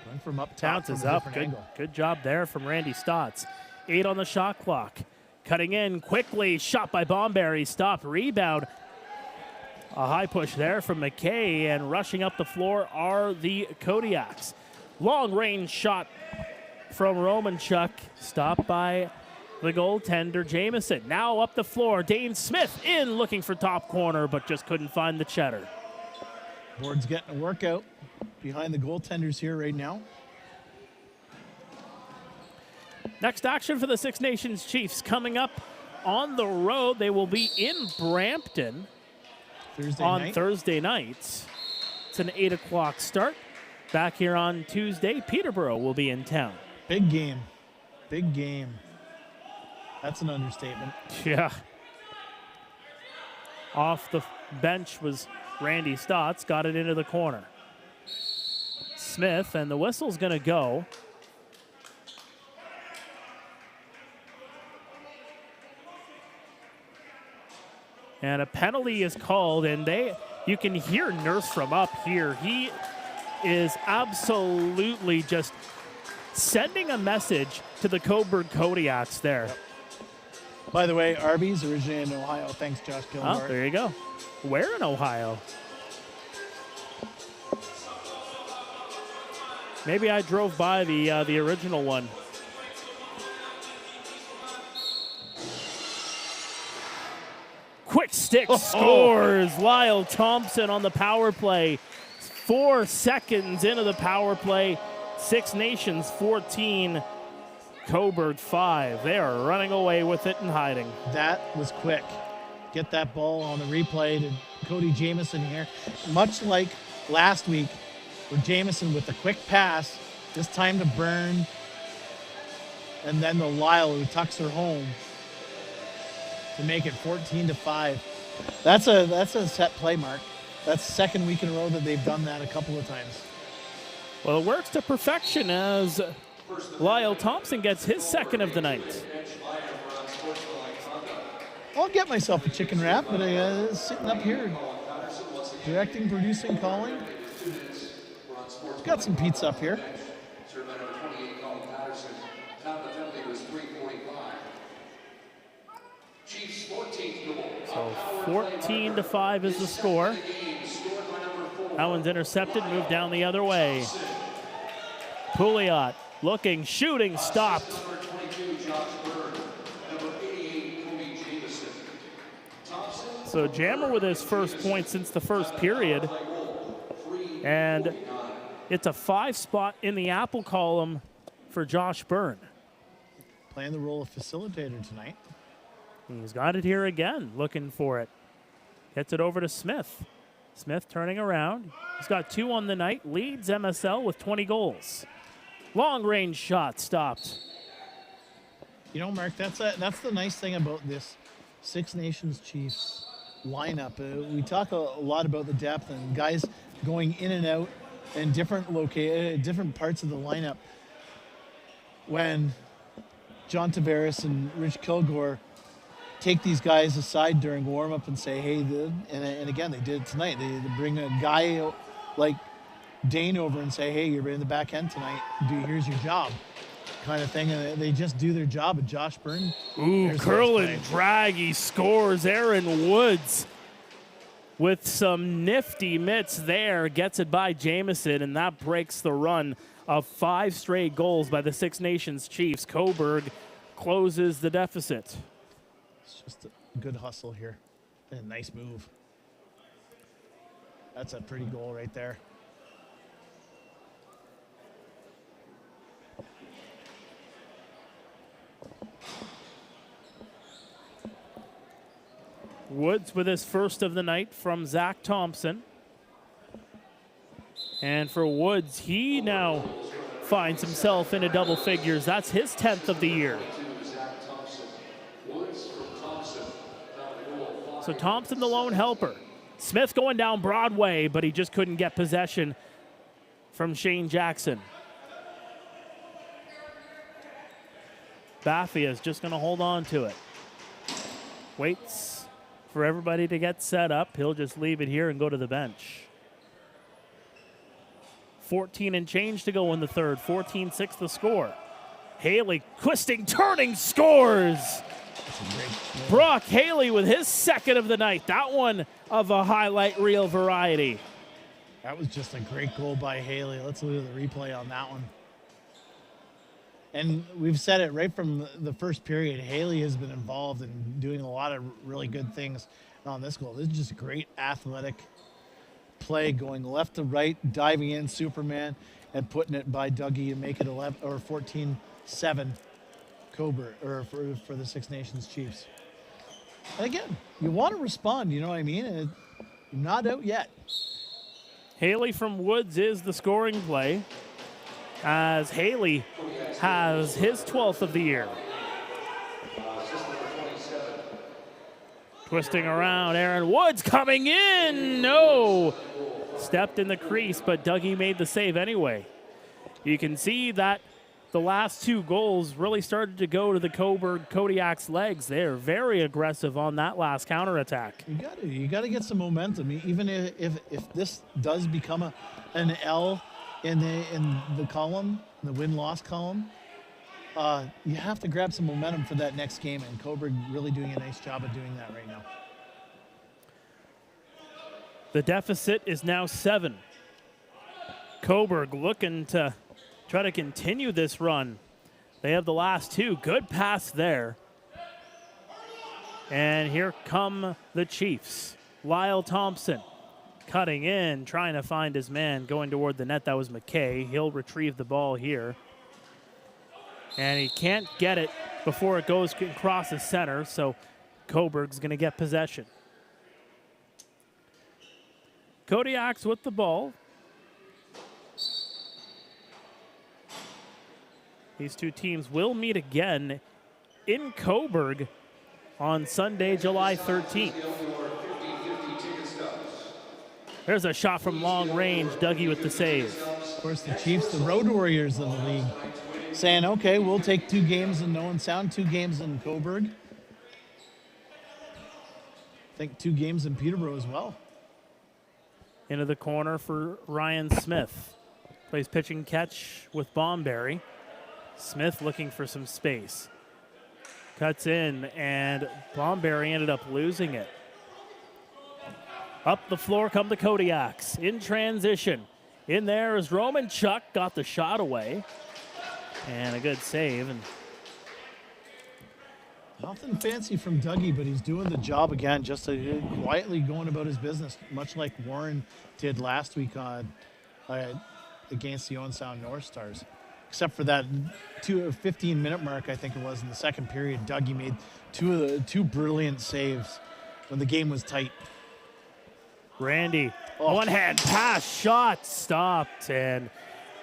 Went from up top. Bounces from a up. different Good, angle. good job there from Randy Stotts. 8 on the shot clock. Cutting in quickly. Shot by Bomberry. Stopped. Rebound. A high push there from McKay, and rushing up the floor are the Kodiaks. Long range shot from Romanchuk. Stopped by the goaltender, Jamieson. Now up the floor. Dane Smith in looking for top corner, but just couldn't find the cheddar. Board's getting a workout behind the goaltenders here right now. Next action for the Six Nations Chiefs coming up on the road. They will be in Brampton Thursday night. It's an 8 o'clock start. Back here on Tuesday, Peterborough will be in town. Big game. Big game. That's an understatement. Yeah. Off the bench was Randy Stotts, got it into the corner. Smith, and the whistle's going to go. And a penalty is called, and you can hear Nurse from up here. He is absolutely just sending a message to the Cobourg Kodiaks there. By the way, Arby's originated in Ohio. Thanks, Josh Gilmore. Oh, there you go. Where in Ohio? Maybe I drove by the original one. Quick stick scores. Lyle Thompson on the power play. 4 seconds into the power play. Six Nations 14. Cobourg 5. They are running away with it and hiding. That was quick. Get that ball on the replay to Cody Jamieson here. Much like last week, where Jamieson with the quick pass, this time to Byrne, and then the Lyle who tucks her home to make it 14-5. That's a set play, Mark. That's the second week in a row that they've done that a couple of times. Well, it works to perfection as Lyle Thompson gets his second of the night. I'll get myself a chicken wrap, but sitting up here, directing, producing, calling. Got some pizza up here. So 14-5 is the score. That one's intercepted, moved down the other way. Pouliot looking, shooting, stopped. So Jammer with his first point since the first period. And it's a 5 spot in the apple column for Josh Byrne. Playing the role of facilitator tonight. He's got it here again, looking for it. Gets it over to Smith. Smith turning around. He's got 2 on the night, leads MSL with 20 goals. Long range shot stopped. You know, Mark, that's the nice thing about this Six Nations Chiefs lineup. We talk a lot about the depth and guys going in and out in different parts of the lineup. When John Tavares and Rich Kilgore take these guys aside during warm-up and say, hey, and again, they did it tonight. They bring a guy like Dane over and say, hey, you're in the back end tonight. Here's your job, kind of thing. And they just do their job. And Josh Byrne. Ooh, curl and drag. He scores. Aaron Woods with some nifty mitts there. Gets it by Jamieson, and that breaks the run of 5 straight goals by the Six Nations Chiefs. Cobourg closes the deficit. It's just a good hustle here. And a nice move. That's a pretty goal right there. Woods with his first of the night from Zach Thompson. And for Woods, he now finds himself into double figures. That's his 10th of the year. So Thompson, the lone helper. Smith going down Broadway, but he just couldn't get possession from Shane Jackson. Baffia is just going to hold on to it. Waits for everybody to get set up. He'll just leave it here and go to the bench. 14 and change to go in the third. 14-6 the score. Haley twisting, turning, scores. Brock Haley with his second of the night. That one of a highlight reel variety. That was just a great goal by Haley. Let's look at the replay on that one. And we've said it right from the first period. Haley has been involved in doing a lot of really good things on this goal. This is just great athletic play, going left to right, diving in, Superman, and putting it by Dougie and make it 11 or 14-7 Cobourg, or for the Six Nations Chiefs. And again, you want to respond, you know what I mean? And you're not out yet. Haley from Woods is the scoring play, as Haley has his 12th of the year. Twisting around, Aaron Woods coming in. No! Stepped in the crease, but Dougie made the save anyway. You can see that the last two goals really started to go to the Cobourg Kodiaks' legs. They're very aggressive on that last counterattack. You got to get some momentum. Even if this does become an L in the column, the win-loss column, you have to grab some momentum for that next game, and Cobourg really doing a nice job of doing that right now. The deficit is now 7. Cobourg looking to try to continue this run. They have the last two. Good pass there. And here come the Chiefs. Lyle Thompson cutting in, trying to find his man, going toward the net. That was McKay. He'll retrieve the ball here. And he can't get it before it goes across the center, so Cobourg's going to get possession. Kodiaks with the ball. These two teams will meet again in Cobourg on Sunday, July 13th. There's a shot from long range. Dougie with the save. Of course, the Chiefs, the road warriors of the league, saying, okay, we'll take 2 games in Owen Sound, 2 games in Cobourg. I think 2 games in Peterborough as well. Into the corner for Ryan Smith. Plays pitch and catch with Bomberry. Smith looking for some space. Cuts in, and Bomberry ended up losing it. Up the floor come the Kodiaks. In transition. In there is Roman Chuck. Got the shot away. And a good save. And nothing fancy from Dougie, but he's doing the job again, just quietly going about his business, much like Warren did last week against the Owen Sound North Stars. Except for that 15-minute mark, I think it was, in the second period, Dougie made two brilliant saves when the game was tight. Randy, one-hand pass, shot stopped, and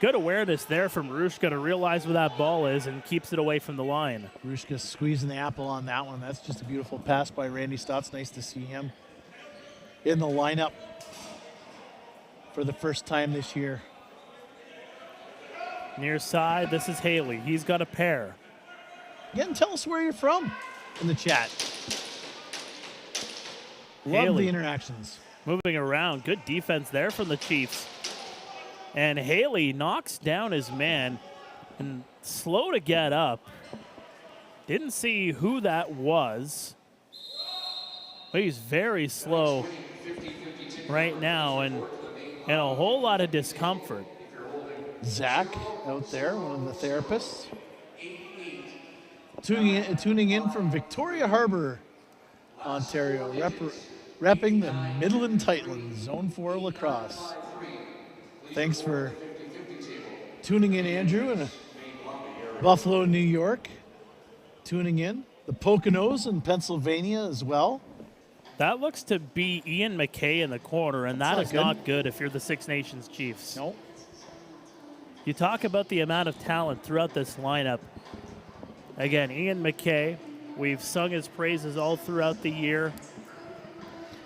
good awareness there from Rushka to realize where that ball is and keeps it away from the line. Rushka squeezing the apple on that one. That's just a beautiful pass by Randy Stotts. Nice to see him in the lineup for the first time this year. Near side, this is Haley. He's got a pair. Again, tell us where you're from in the chat. Love Haley the interactions. moving around. Good defense there from the Chiefs. And Haley knocks down his man and slow to get up. Didn't see who that was. But he's very slow right now and a whole lot of discomfort. Zach out there, one of the therapists. Tuning in from Victoria Harbour, Ontario, repping the Midland Tightlands, Zone 4 lacrosse. Thanks for tuning in, Andrew, and Buffalo, New York, tuning in. The Poconos in Pennsylvania as well. That looks to be Ian McKay in the corner, and that is good. not good if you're the Six Nations Chiefs. Nope. You talk about the amount of talent throughout this lineup. Again, Ian McKay, we've sung his praises all throughout the year.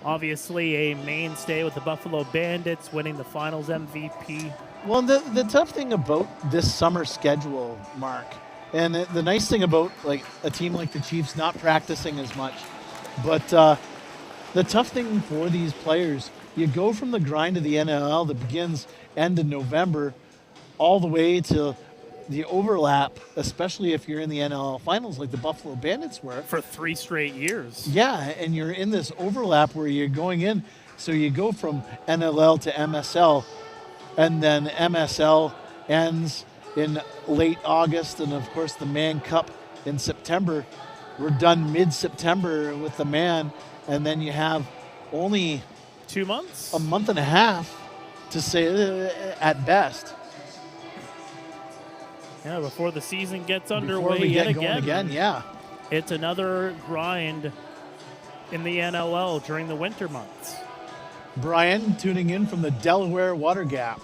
Obviously a mainstay with the Buffalo Bandits, winning the finals MVP. Well, the tough thing about this summer schedule, Mark, and the nice thing about like a team like the Chiefs not practicing as much, but the tough thing for these players, you go from the grind of the NLL that begins end of November all the way to the overlap, especially if you're in the NLL finals like the Buffalo Bandits were. For 3 straight years. Yeah, and you're in this overlap where you're going in. So you go from NLL to MSL, and then MSL ends in late August, and of course the Man Cup in September. We're done mid-September with the Man, and then you have only 2 months? a month and a half to say at best. Yeah, before the season gets Before underway we yet get going again. again, yeah. It's another grind in the NLL during the winter months. Brian tuning in from the Delaware Water Gap.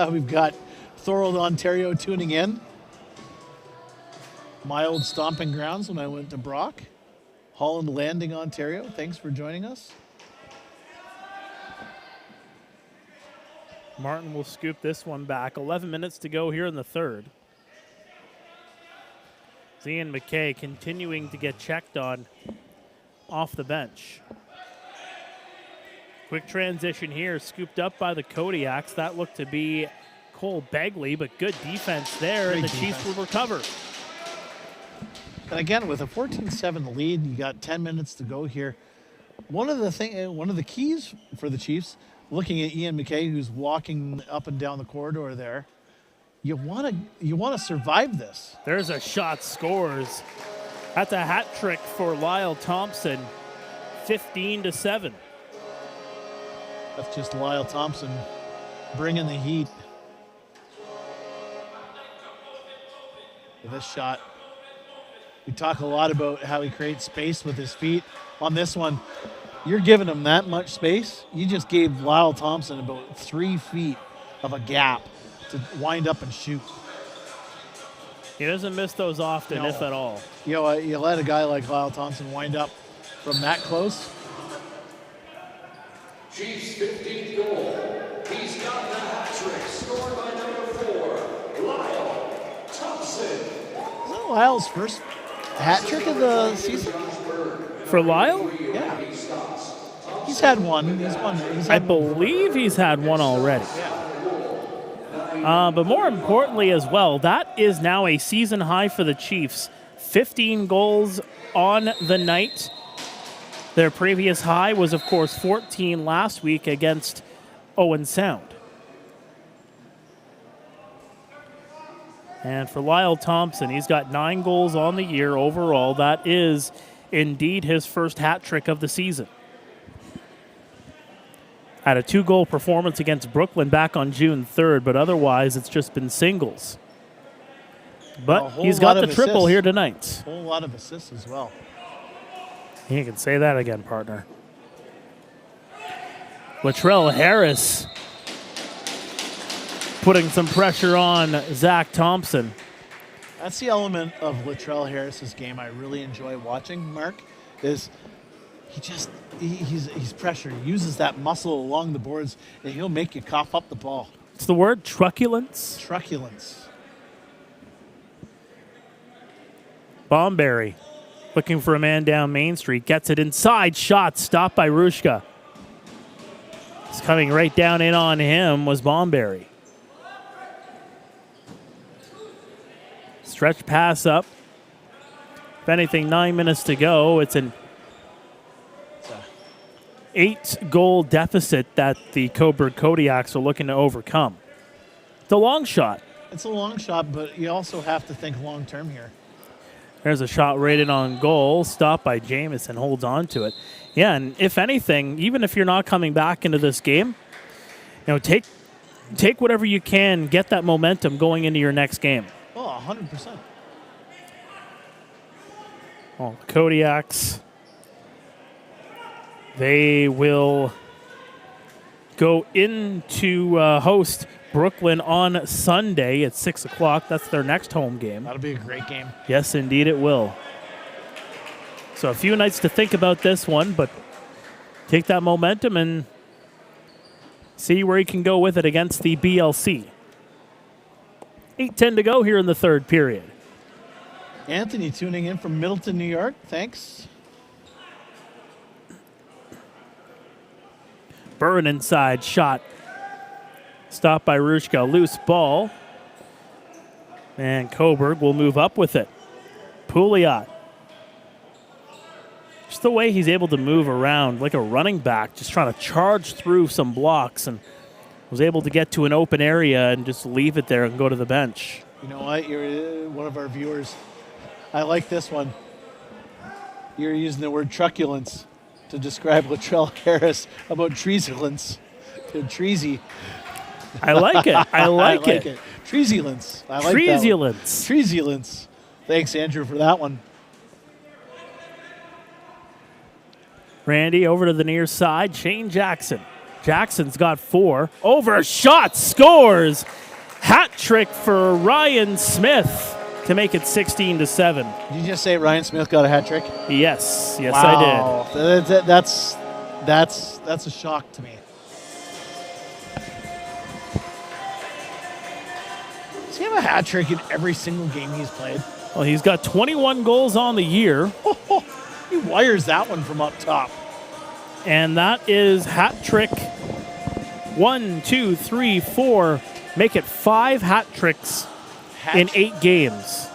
We've got Thorold, Ontario tuning in. My old stomping grounds when I went to Brock. Holland Landing, Ontario. Thanks for joining us. Martin will scoop this one back. 11 minutes to go here in the third. Ian McKay continuing to get checked on off the bench. Quick transition here, scooped up by the Kodiaks. That looked to be Cole Begley, but good defense there, and the Chiefs will recover. And again, with a 14-7 lead, you got 10 minutes to go here. One of the keys for the Chiefs, looking at Ian McKay, who's walking up and down the corridor there, you want to survive this. There's a shot, scores. That's a hat trick for Lyle Thompson, 15-7. That's just Lyle Thompson bringing the heat. With this shot, we talk a lot about how he creates space with his feet. On this one, you're giving him that much space. You just gave Lyle Thompson about 3 feet of a gap to wind up and shoot. He doesn't miss those often, No. if at all. You know, you let a guy like Lyle Thompson wind up from that close. Chiefs' 15th goal. He's got the hat trick, scored by number 4, Lyle Thompson. Is that Lyle's first hat trick of the season? For Lyle, Yeah. He's had one. I believe he's had one already. But more importantly as well, that is now a season high for the Chiefs. 15 goals on the night. Their previous high was, of course, 14 last week against Owen Sound. And for Lyle Thompson, he's got 9 goals on the year overall. That is indeed his first hat trick of the season. Had a 2-goal performance against Brooklyn back on June 3rd, but otherwise it's just been singles. But he's got the triple here tonight. A whole lot of assists as well. You can say that again, partner. Latrell Harris putting some pressure on Zach Thompson. That's the element of Latrell Harris's game I really enjoy watching, Mark, is he's pressure. He uses that muscle along the boards, and he'll make you cough up the ball. It's the word truculence. Truculence. Bomberry looking for a man down Main Street. Gets it inside. Shot stopped by Rushka. It's coming right down in on him was Bomberry. Stretch pass up. If anything, 9 minutes to go. It's an 8-goal deficit that the Cobourg Kodiaks are looking to overcome. It's a long shot. It's a long shot, but you also have to think long term here. There's a shot rated on goal. Stopped by Jamison. Holds on to it. Yeah, and if anything, even if you're not coming back into this game, take whatever you can, get that momentum going into your next game. Oh, 100%. Well, Kodiaks, they will go into host Brooklyn on Sunday at 6 o'clock. That's their next home game. That'll be a great game. Yes, indeed it will. So a few nights to think about this one, but take that momentum and see where he can go with it against the BLC. 8:10 to go here in the third period. Anthony tuning in from Middleton, New York. Thanks. Burn inside shot. Stopped by Rushka. Loose ball. And Cobourg will move up with it. Pouliot. Just the way he's able to move around like a running back, just trying to charge through some blocks, and was able to get to an open area and just leave it there and go to the bench. You know what? You're one of our viewers. I like this one. You're using the word truculence to describe Latrell Harris about treasulence. Treasy. I like it. I like it. Treasulence. I like Treasulence. that one. Treasulence. Thanks, Andrew, for that one. Randy over to the near side. Shane Jackson. Jackson's got 4. Overshot. Scores. Hat trick for Ryan Smith to make it 16-7. Did you just say Ryan Smith got a hat trick? Yes. Yes, Wow. I did. That's a shock to me. Does he have a hat trick in every single game he's played? Well, he's got 21 goals on the year. He wires that one from up top. And that is hat trick 1, 2, 3, 4. Make it 5 hat tricks in 8 games.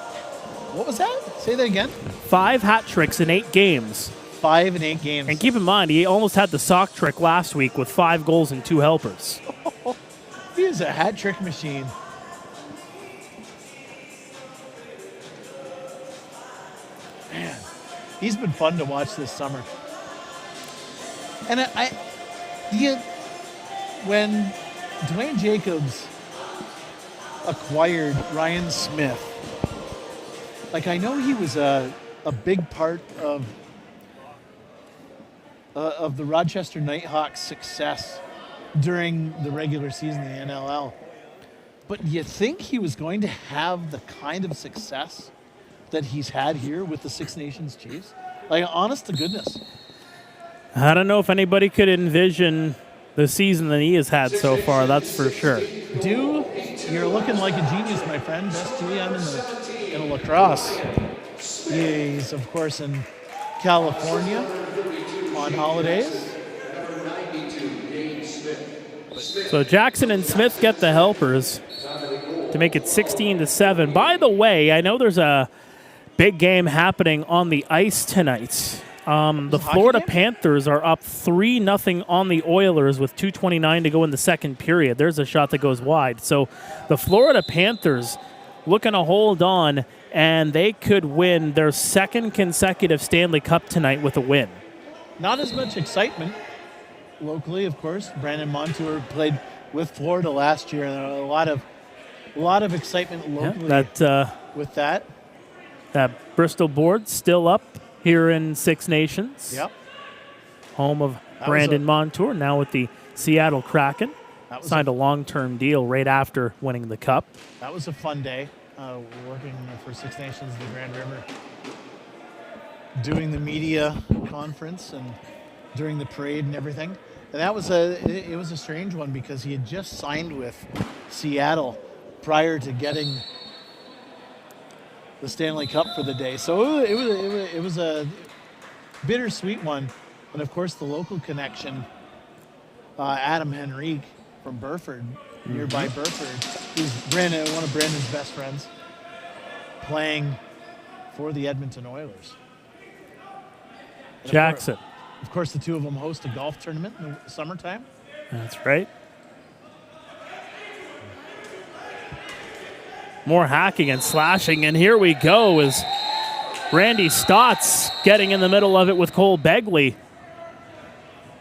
What was that? Say that again. 5 hat tricks in 8 games. 5 in 8 games. And keep in mind, he almost had the sock trick last week with 5 goals and 2 helpers. He is a hat trick machine. Man, he's been fun to watch this summer. And when Dwayne Jacobs acquired Ryan Smith, like, I know he was a big part of the Rochester Nighthawks' success during the regular season in the NLL. But you think he was going to have the kind of success that he's had here with the Six Nations Chiefs? Like, honest to goodness. I don't know if anybody could envision the season that he has had so far, that's for sure. You're looking like a genius, my friend. Best GM in lacrosse. He's, of course, in California on holidays. So Jackson and Smith get the helpers to make it 16-7. By the way, I know there's a big game happening on the ice tonight. The Florida Panthers are up 3-0 on the Oilers with 2:29 to go in the second period. There's a shot that goes wide. So the Florida Panthers looking to hold on, and they could win their second consecutive Stanley Cup tonight with a win. Not as much excitement locally, of course. Brandon Montour played with Florida last year, and a lot of excitement locally with that. That Bristol board still up here in Six Nations. Yep. Home of Brandon Montour, now with the Seattle Kraken. Signed a long-term deal right after winning the Cup. That was a fun day, working for Six Nations, the Grand River, doing the media conference and during the parade and everything. And that was it was a strange one because he had just signed with Seattle prior to getting the Stanley Cup for the day. So it was a bittersweet one. And of course the local connection, Adam Henrique from Burford, nearby Burford, who's one of Brandon's best friends, playing for the Edmonton Oilers. And Jackson. Of course, the two of them host a golf tournament in the summertime. That's right. More hacking and slashing, and here we go as Randy Stotts getting in the middle of it with Cole Begley.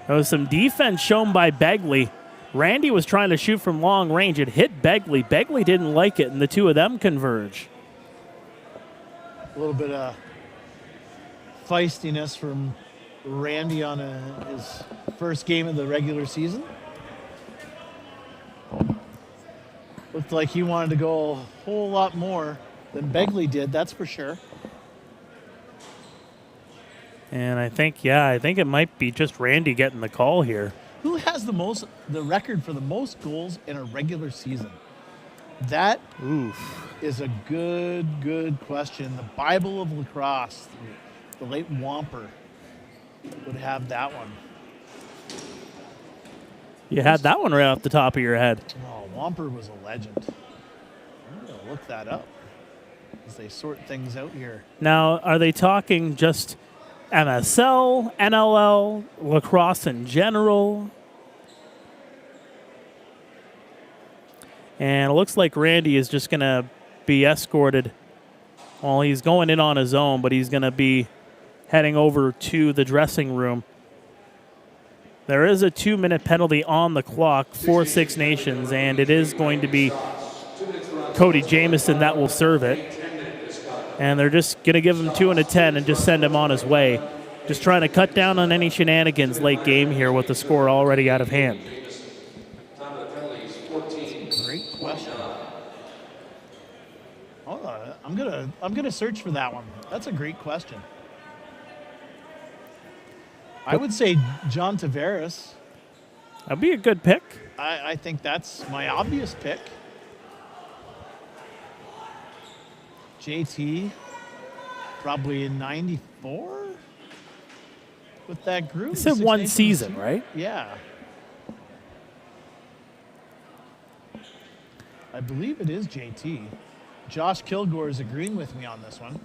There was some defense shown by Begley. Randy was trying to shoot from long range. It hit Begley. Begley didn't like it, and the two of them converge. A little bit of feistiness from Randy on his first game of the regular season. Looked like he wanted to go a whole lot more than Begley did, that's for sure. And I think it might be just Randy getting the call here. Who has the record for the most goals in a regular season? That is a good question. The Bible of Lacrosse, the late Wamper, would have that one. You had that one right off the top of your head. Oh, Wamper was a legend. I'm going to look that up as they sort things out here. Now, are they talking just MSL, NLL, lacrosse in general? And it looks like Randy is just going to be escorted. Well, he's going in on his own, but he's going to be heading over to the dressing room. There is a 2-minute penalty on the clock for Six Nations, and it is going to be Cody Jamieson that will serve it. And they're just going to give him 2 and a 10 and just send him on his way. Just trying to cut down on any shenanigans late game here with the score already out of hand. Great question. Hold on, I'm gonna search for that one. That's a great question. I would say John Tavares. That'd be a good pick. I think that's my obvious pick. JT, probably in '94 with that group. You said one season, right? Yeah. I believe it is JT. Josh Kilgore is agreeing with me on this one.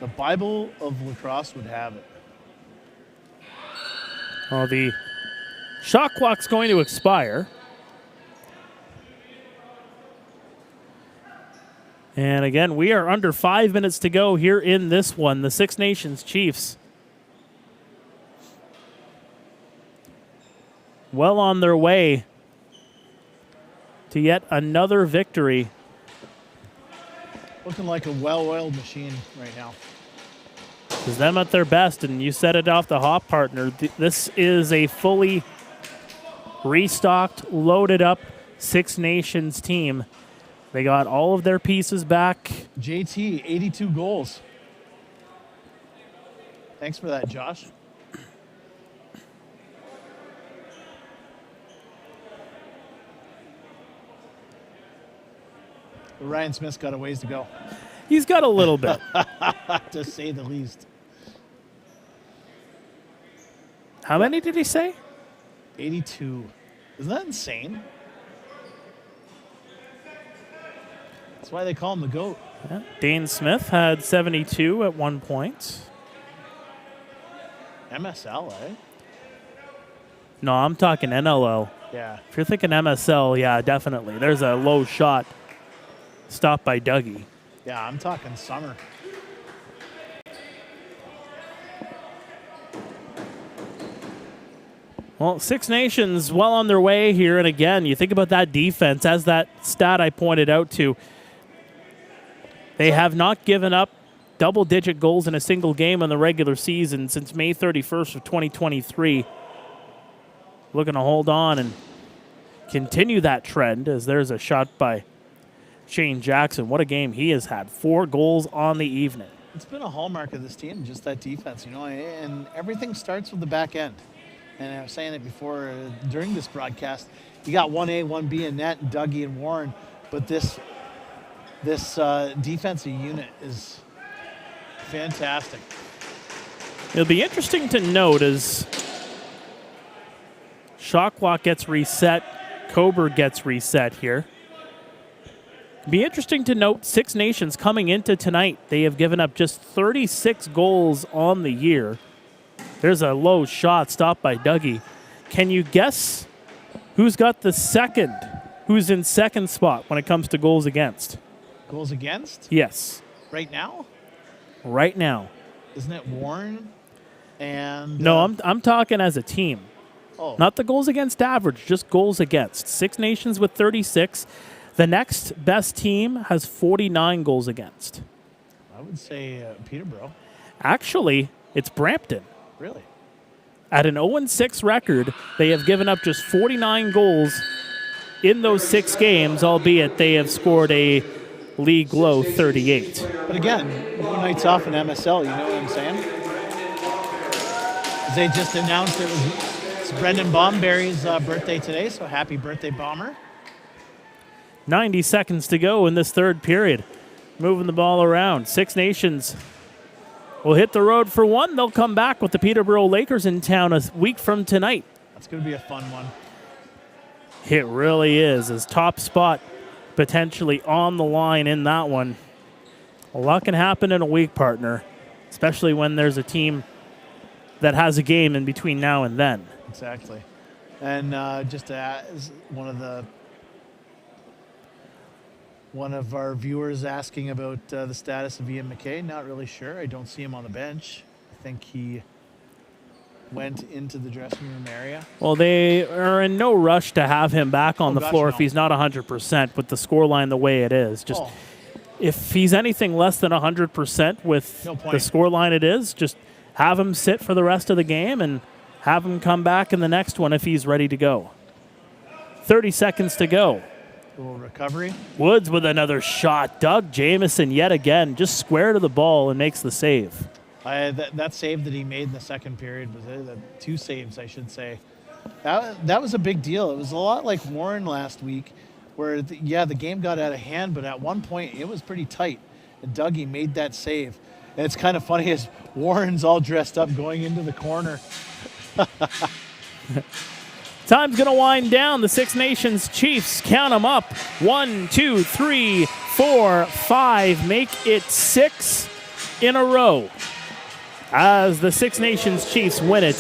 The Bible of Lacrosse would have it. Well, the shot clock's going to expire. And again, we are under 5 minutes to go here in this one. The Six Nations Chiefs well on their way to yet another victory. Looking like a well-oiled machine right now. It's them at their best, and you set it off the hop, partner. This is a fully restocked, loaded up Six Nations team. They got all of their pieces back. JT, 82 goals. Thanks for that, Josh. Ryan Smith's got a ways to go. He's got a little bit. To say the least. How many did he say? 82. Isn't that insane? That's why they call him the GOAT. Yeah. Dane Smith had 72 at one point. MSL, eh? No, I'm talking NLL. Yeah. If you're thinking MSL, yeah, definitely. There's a low shot stopped by Dougie. Yeah, I'm talking summer. Well, Six Nations well on their way here. And again, you think about that defense, as that stat I pointed out to. They have not given up double-digit goals in a single game in the regular season since May 31st of 2023. Looking to hold on and continue that trend, as there's a shot by Shane Jackson. What a game he has had. 4 goals on the evening. It's been a hallmark of this team, just that defense, you know, and everything starts with the back end. And I was saying it before during this broadcast. You got 1A, 1B in net, and Dougie and Warren, but this defensive unit is fantastic. It'll be interesting to note as shot clock gets reset, Cobourg gets reset here. Be interesting to note Six Nations coming into tonight. They have given up just 36 goals on the year. There's a low shot stopped by Dougie. Can you guess who's got the second? Who's in second spot when it comes to goals against? Goals against? Yes. Right now? Right now. Isn't it Warren and... No, I'm talking as a team. Oh. Not the goals against average, just goals against. Six Nations with 36. The next best team has 49 goals against. I would say Peterborough. Actually, it's Brampton. Really? At an 0-6 record, they have given up just 49 goals in those 6 games, albeit they have scored a league low 38. But again, no nights off in MSL, you know what I'm saying? They just announced it's Brendan Bomberry's birthday today, so happy birthday, Bomber. 90 seconds to go in this third period. Moving the ball around. Six Nations will hit the road for one. They'll come back with the Peterborough Lakers in town a week from tonight. That's going to be a fun one. It really is. His top spot potentially on the line in that one. A lot can happen in a week, partner, especially when there's a team that has a game in between now and then. Exactly. And just to add, one of our viewers asking about the status of Ian McKay. Not really sure. I don't see him on the bench. I think he went into the dressing room area. Well, they are in no rush to have him back on the floor no. if he's not 100% with the scoreline the way it is. Just if he's anything less than 100% with the scoreline it is, just have him sit for the rest of the game and have him come back in the next one if he's ready to go. 30 seconds to go. A little recovery. Woods with another shot. Doug Jamieson yet again just square to the ball and makes the save. That save that he made in the second period was two saves, I should say. That was a big deal. It was a lot like Warren last week, where the game got out of hand, but at one point it was pretty tight, and Dougie made that save. And it's kind of funny as Warren's all dressed up going into the corner. Time's going to wind down. The Six Nations Chiefs, count them up. 1, 2, 3, 4, 5. Make it 6 in a row as the Six Nations Chiefs win it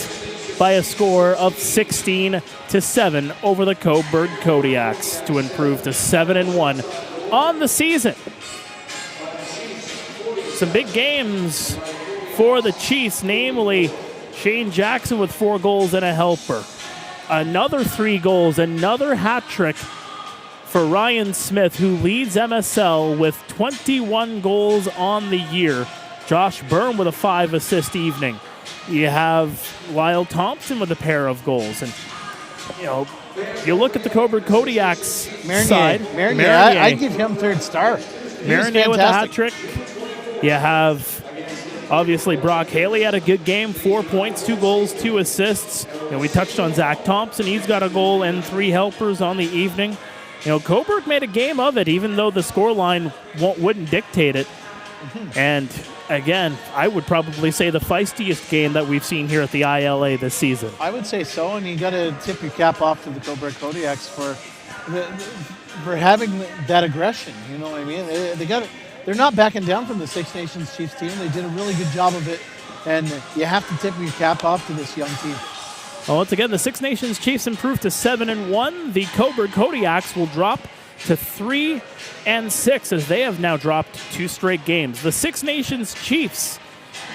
by a score of 16-7 over the Cobourg Kodiaks to improve to 7-1 on the season. Some big games for the Chiefs, namely Shane Jackson with 4 goals and a helper. Another 3 goals, another hat trick for Ryan Smith, who leads MSL with 21 goals on the year. Josh Byrne with a 5-assist evening. You have Lyle Thompson with a pair of goals. And, you look at the Cobourg Kodiaks side. Marinier, I'd give him 3rd star. Marinier with a hat trick. You have, obviously, Brock Haley had a good game. 4 points, 2 goals, 2 assists. We touched on Zach Thompson. He's got a goal and 3 helpers on the evening. Cobourg made a game of it, even though the scoreline wouldn't dictate it. And, again, I would probably say the feistiest game that we've seen here at the ILA this season. I would say so, and you got to tip your cap off to the Cobourg Kodiaks for having that aggression. You know what I mean? They're not backing down from the Six Nations Chiefs team. They did a really good job of it, and you have to tip your cap off to this young team. Well, once again, the Six Nations Chiefs improved to 7-1. The Cobourg Kodiaks will drop to 3-6 as they have now dropped 2 straight games. The Six Nations Chiefs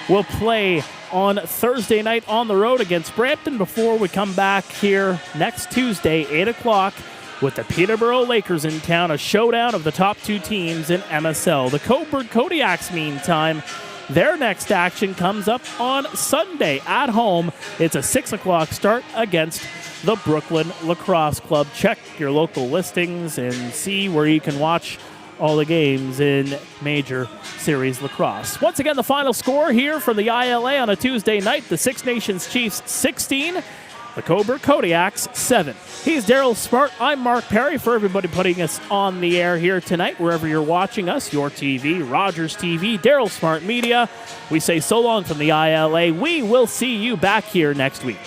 will play on Thursday night on the road against Brampton before we come back here next Tuesday, 8 o'clock, with the Peterborough Lakers in town, a showdown of the top 2 teams in MSL. The Cobourg Kodiaks, meantime, their next action comes up on Sunday at home. It's a 6 o'clock start against the Brooklyn Lacrosse Club. Check your local listings and see where you can watch all the games in Major Series Lacrosse. Once again, the final score here from the ILA on a Tuesday night, the Six Nations Chiefs 16, the Cobourg Kodiaks 7. He's Darryl Smart. I'm Mark Pare. For everybody putting us on the air here tonight, wherever you're watching us, your TV, Rogers TV, Darryl Smart Media, we say so long from the ILA. We will see you back here next week.